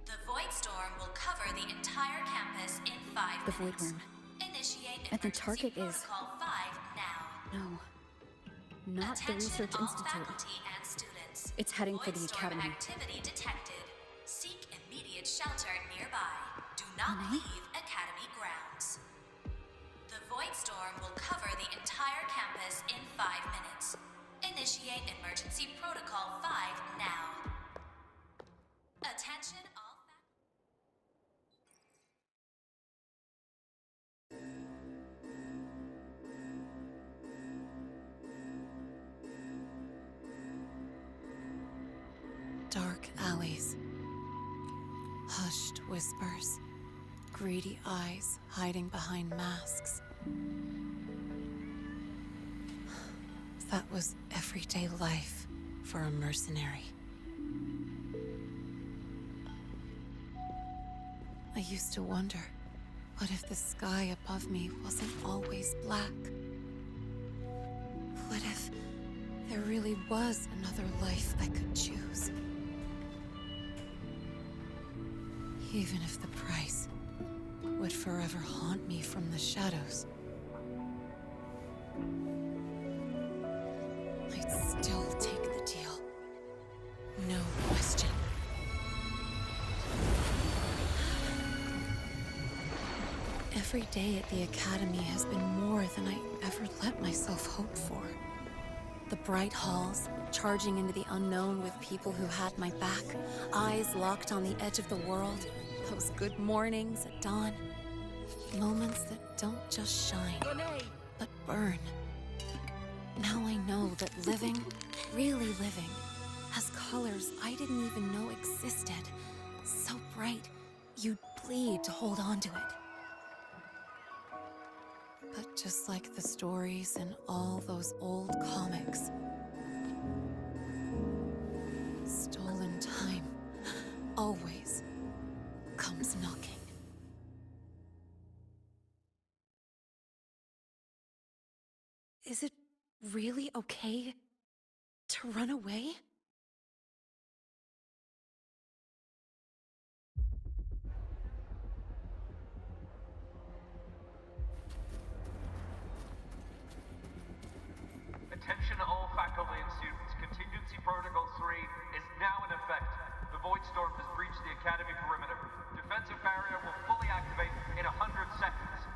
The Voidstorm will cover the entire campus in 5 The minutes. Voidworm. Initiate And the emergency target is... protocol 5 now. No. Not the Attention Research all Institute. faculty and students. It's heading for the Voidstorm Academy. activity detected. Seek immediate shelter nearby. Do not leave Academy grounds. The Voidstorm will cover the entire campus in 5 minutes. Initiate emergency protocol 5 now. Attention all Dark alleys. Hushed whispers. Greedy eyes hiding behind masks. That was everyday life for a mercenary. I used to wonder, what if the sky above me wasn't always black? What if there really was another life I could choose? Even if the price would forever haunt me from the shadows. I'd still take the deal. No question. Every day at the Academy has been more than I ever let myself hope for. The bright halls, charging into the unknown with people who had my back, eyes locked on the edge of the world, those good mornings at dawn, moments that don't just shine, but burn. Now I know that living, really living, has colors I didn't even know existed. So bright, you'd bleed to hold on to it. But just like the stories in all those old comics, stolen time always comes knocking. Is it really okay to run away? Attention all faculty and students. Contingency Protocol 3 is now in effect. The Void Storm has breached the Academy perimeter. Defensive barrier will fully activate in 100 seconds.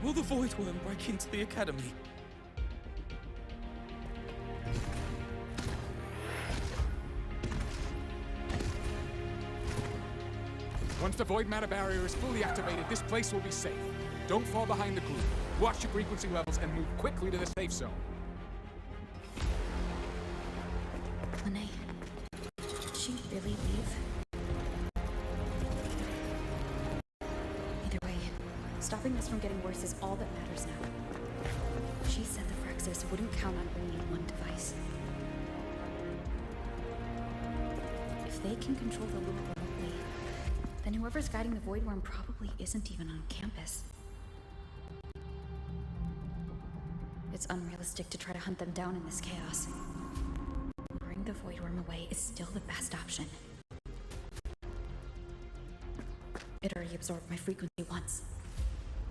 Will the Void Worm break into the Academy? Once the Void Matter Barrier is fully activated, this place will be safe. Don't fall behind the group. Watch your frequency levels and move quickly to the safe zone. Lene, did she really leave? Either way, stopping this from getting worse is all that matters now. She said the Phryxis wouldn't count on only one device. If they can control the loop remotely, then whoever's guiding the Void Worm probably isn't even on campus. It's unrealistic to try to hunt them down in this chaos. Luring the Void Worm away is still the best option. It already absorbed my frequency once.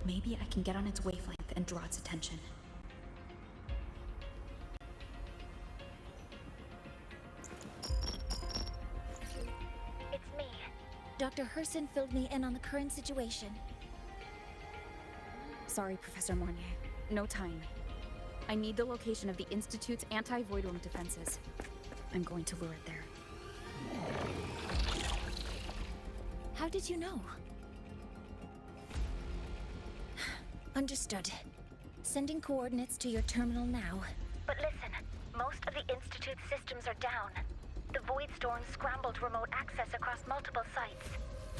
Maybe I can get on its wavelength and draw its attention. It's me. Dr. Herson filled me in on the current situation. Sorry, Professor Mornier. No time. I need the location of the Institute's anti-Void Worm defenses. I'm going to lure it there. How did you know? Understood. Sending coordinates to your terminal now. But listen, most of the Institute's systems are down. The Void Storm scrambled remote access across multiple sites.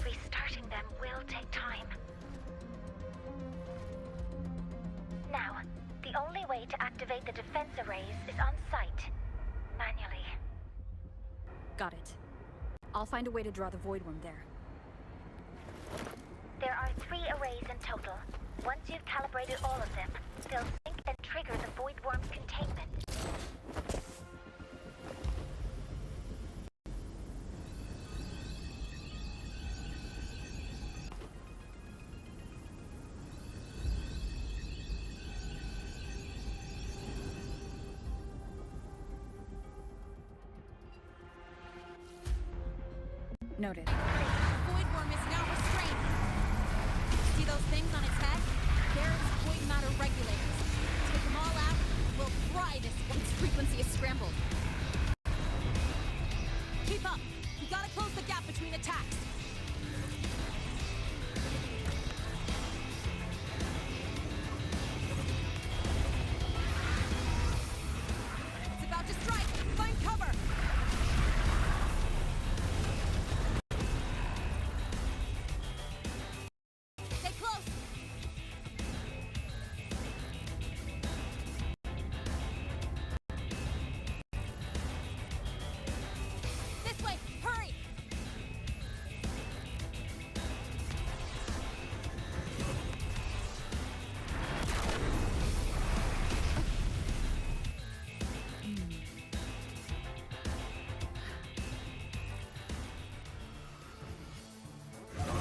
Restarting them will take time. Now, the only way to activate the defense arrays is on site. Manually. Got it. I'll find a way to draw the Void Worm there. There are 3 arrays in total. Once you've calibrated all of them, they'll sync and trigger the Void Worm's containment. Noted. Void Worm is now restrained. See those things on its head? They're its void matter regulators. Take them all out, we'll fry this once frequency is scrambled. Keep up! gotta close the gap between attacks. It's about to strike! Find cover! Stay close! This way! Hurry!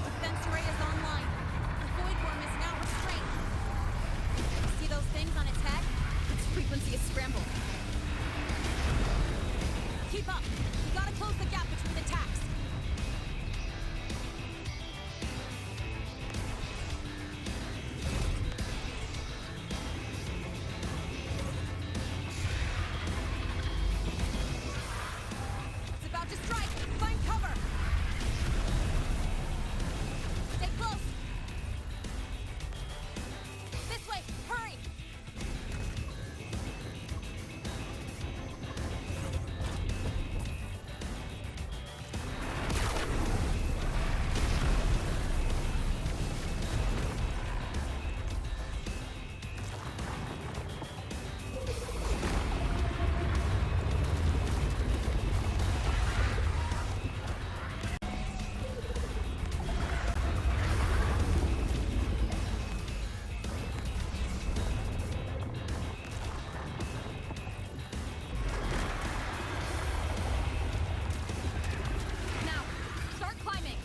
Defense array is online. The void worm is now restrained. See those things on its head? Its frequency is scrambled. Keep up. We gotta close the gap between attacks. It's about to strike. Find cover. Stay close. This way. Hurry. Now, start climbing.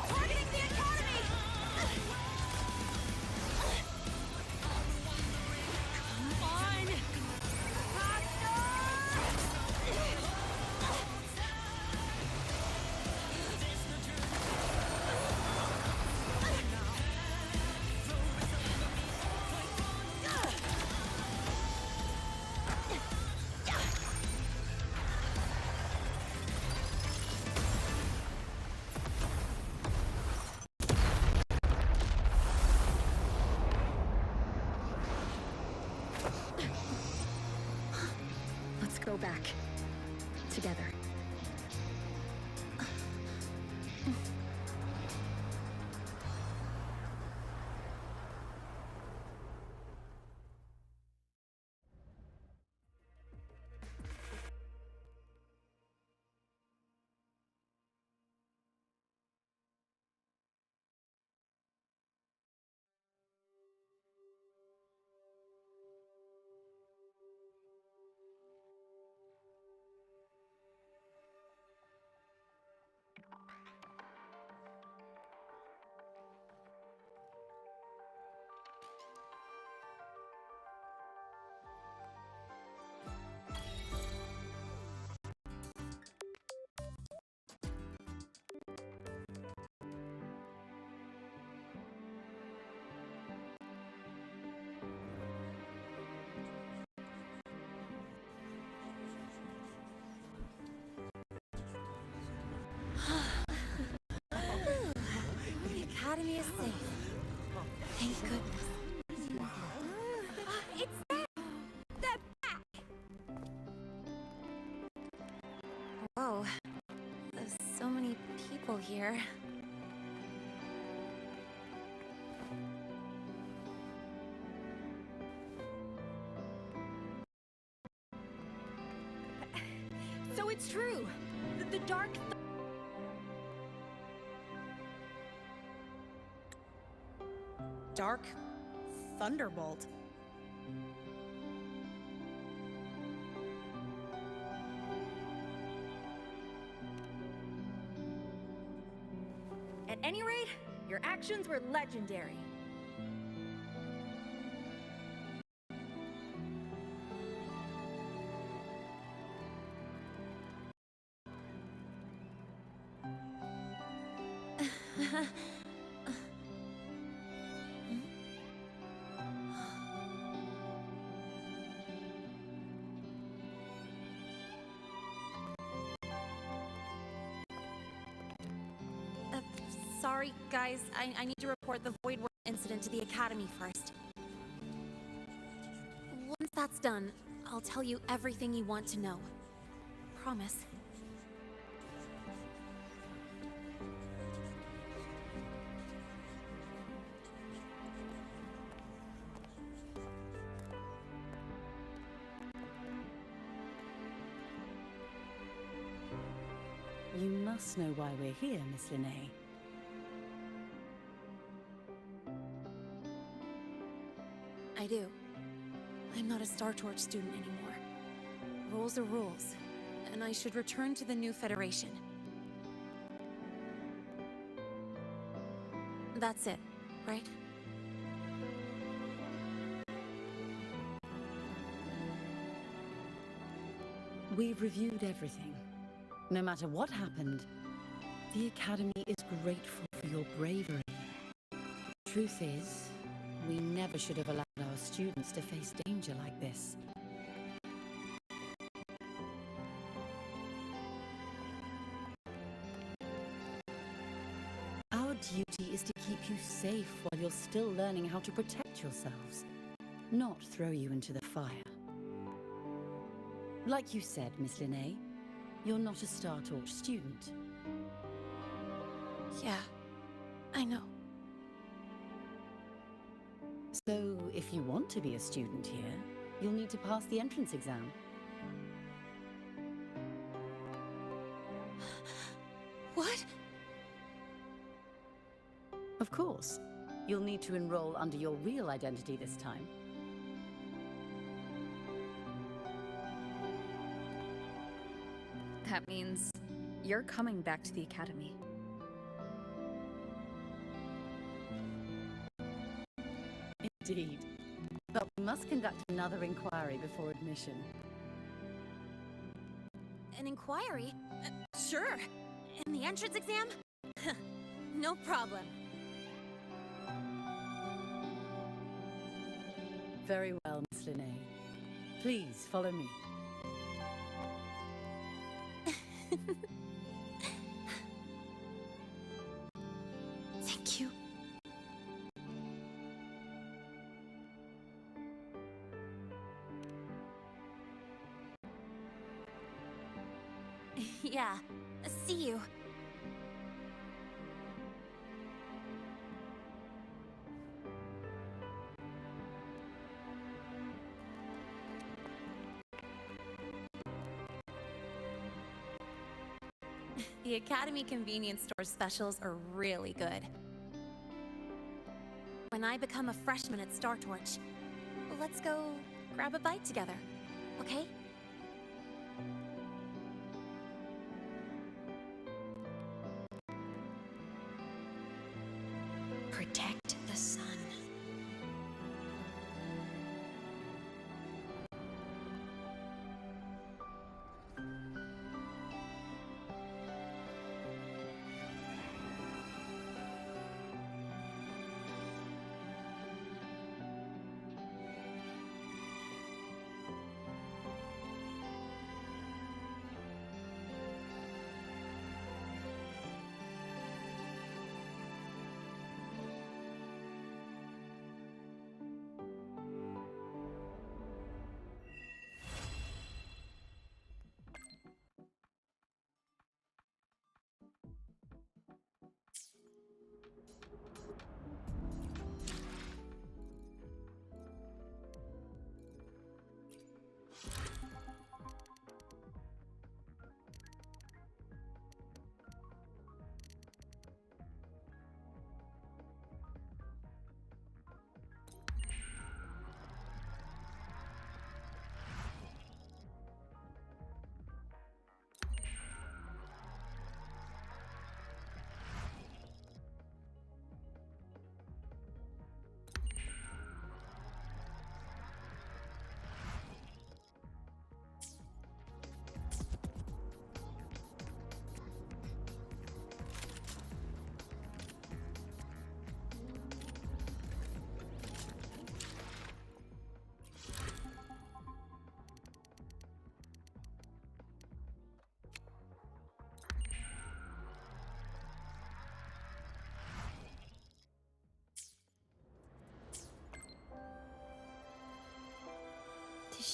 Targeting the academy! Come on! Let's go back. Together. The academy is safe. Thank goodness. It's them! They're back! Whoa. There's so many people here. So it's true! The dark... Dark Thunderbolt. At any rate, your actions were legendary. Sorry, guys. I need to report the Void Worm incident to the Academy first. Once that's done, I'll tell you everything you want to know. Promise. You must know why we're here, Miss Linnae. I do. I'm not a Star Torch student anymore. Rules are rules, and I should return to the new Federation. That's it, right? We've reviewed everything. No matter what happened, the Academy is grateful for your bravery. Truth is, we never should have allowed our students to face danger like this. Our duty is to keep you safe while you're still learning how to protect yourselves, not throw you into the fire. Like you said, Miss Linnae, you're not a Star Torch student. Yeah, I know. So, if you want to be a student here, you'll need to pass the entrance exam. What? Of course. You'll need to enroll under your real identity this time. That means you're coming back to the Academy. Indeed. But we must conduct another inquiry before admission. An inquiry? Sure. And the entrance exam? No problem. Very well, Miss Linnae. Please follow me. Thank you. Yeah. See you. The Academy convenience store specials are really good. When I become a freshman at Star Torch, let's go grab a bite together, okay? Protect the sun.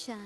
Chime.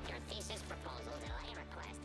Your thesis proposal delay request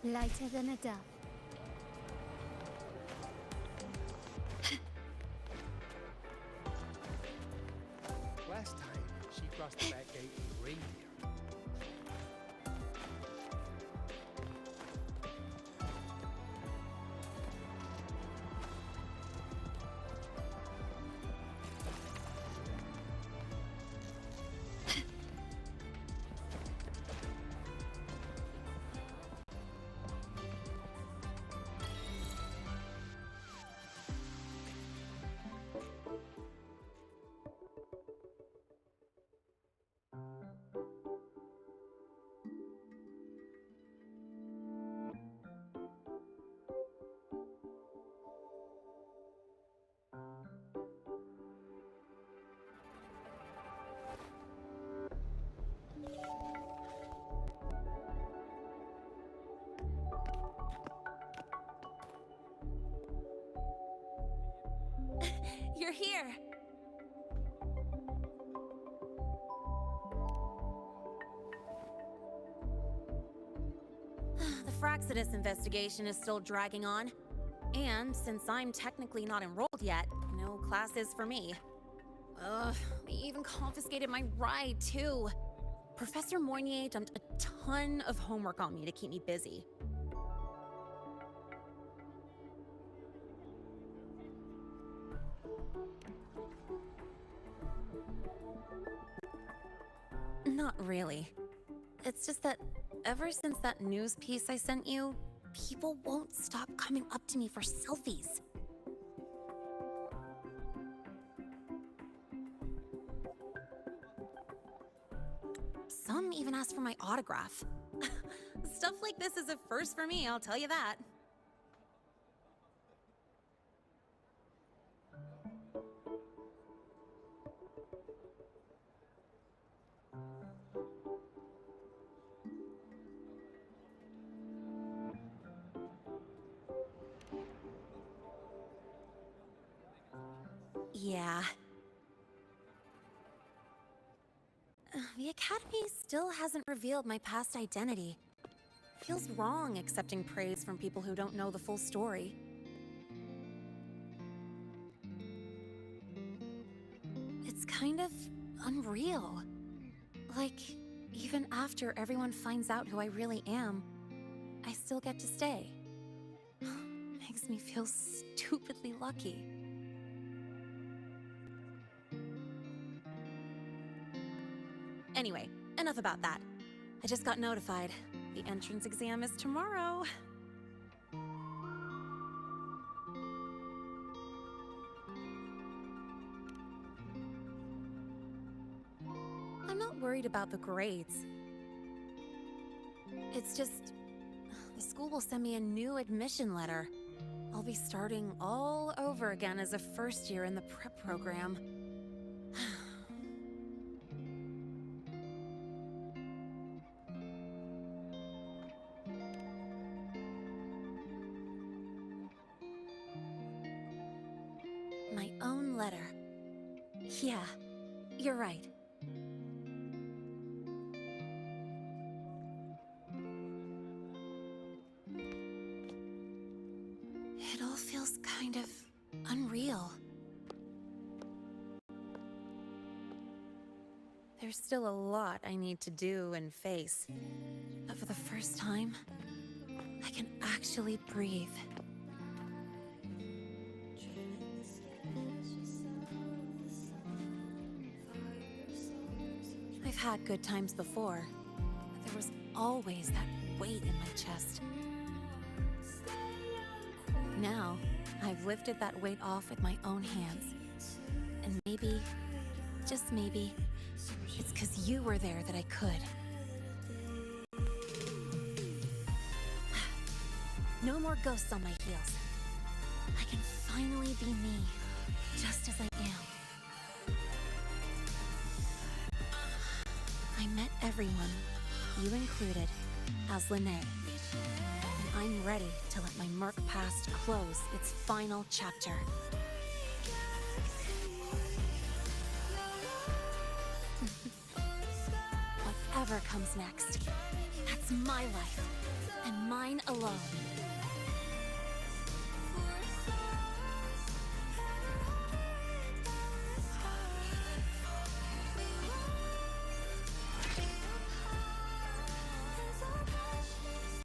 Lighter than a dove. Last time, she crossed the back gate with reindeer. You're here! The Fraxidus investigation is still dragging on. And since I'm technically not enrolled yet, no classes for me. Ugh, they even confiscated my ride, too. Professor Moynier dumped a ton of homework on me to keep me busy. Not really. It's just that ever since that news piece I sent you, people won't stop coming up to me for selfies. Some even ask for my autograph. Stuff like this is a first for me, I'll tell you that. Yeah. The Academy still hasn't revealed my past identity. Feels wrong accepting praise from people who don't know the full story. It's kind of unreal. Like, even after everyone finds out who I really am, I still get to stay. Makes me feel stupidly lucky. Anyway, enough about that. I just got notified. The entrance exam is tomorrow. not worried about the grades. It's just... the school will send me a new admission letter. I'll be starting all over again as a first year in the prep program. My own letter. Yeah, you're right. It all feels kind of unreal. There's still a lot I need to do and face, but for the first time, I can actually breathe. I've had good times before, but there was always that weight in my chest. Now, I've lifted that weight off with my own hands. And maybe, just maybe, it's 'cause you were there that I could. No more ghosts on my heels. I can finally be me, just as I am. I met everyone, you included, as Lahai. And I'm ready to let my murk past close its final chapter. Whatever comes next, that's my life, and mine alone.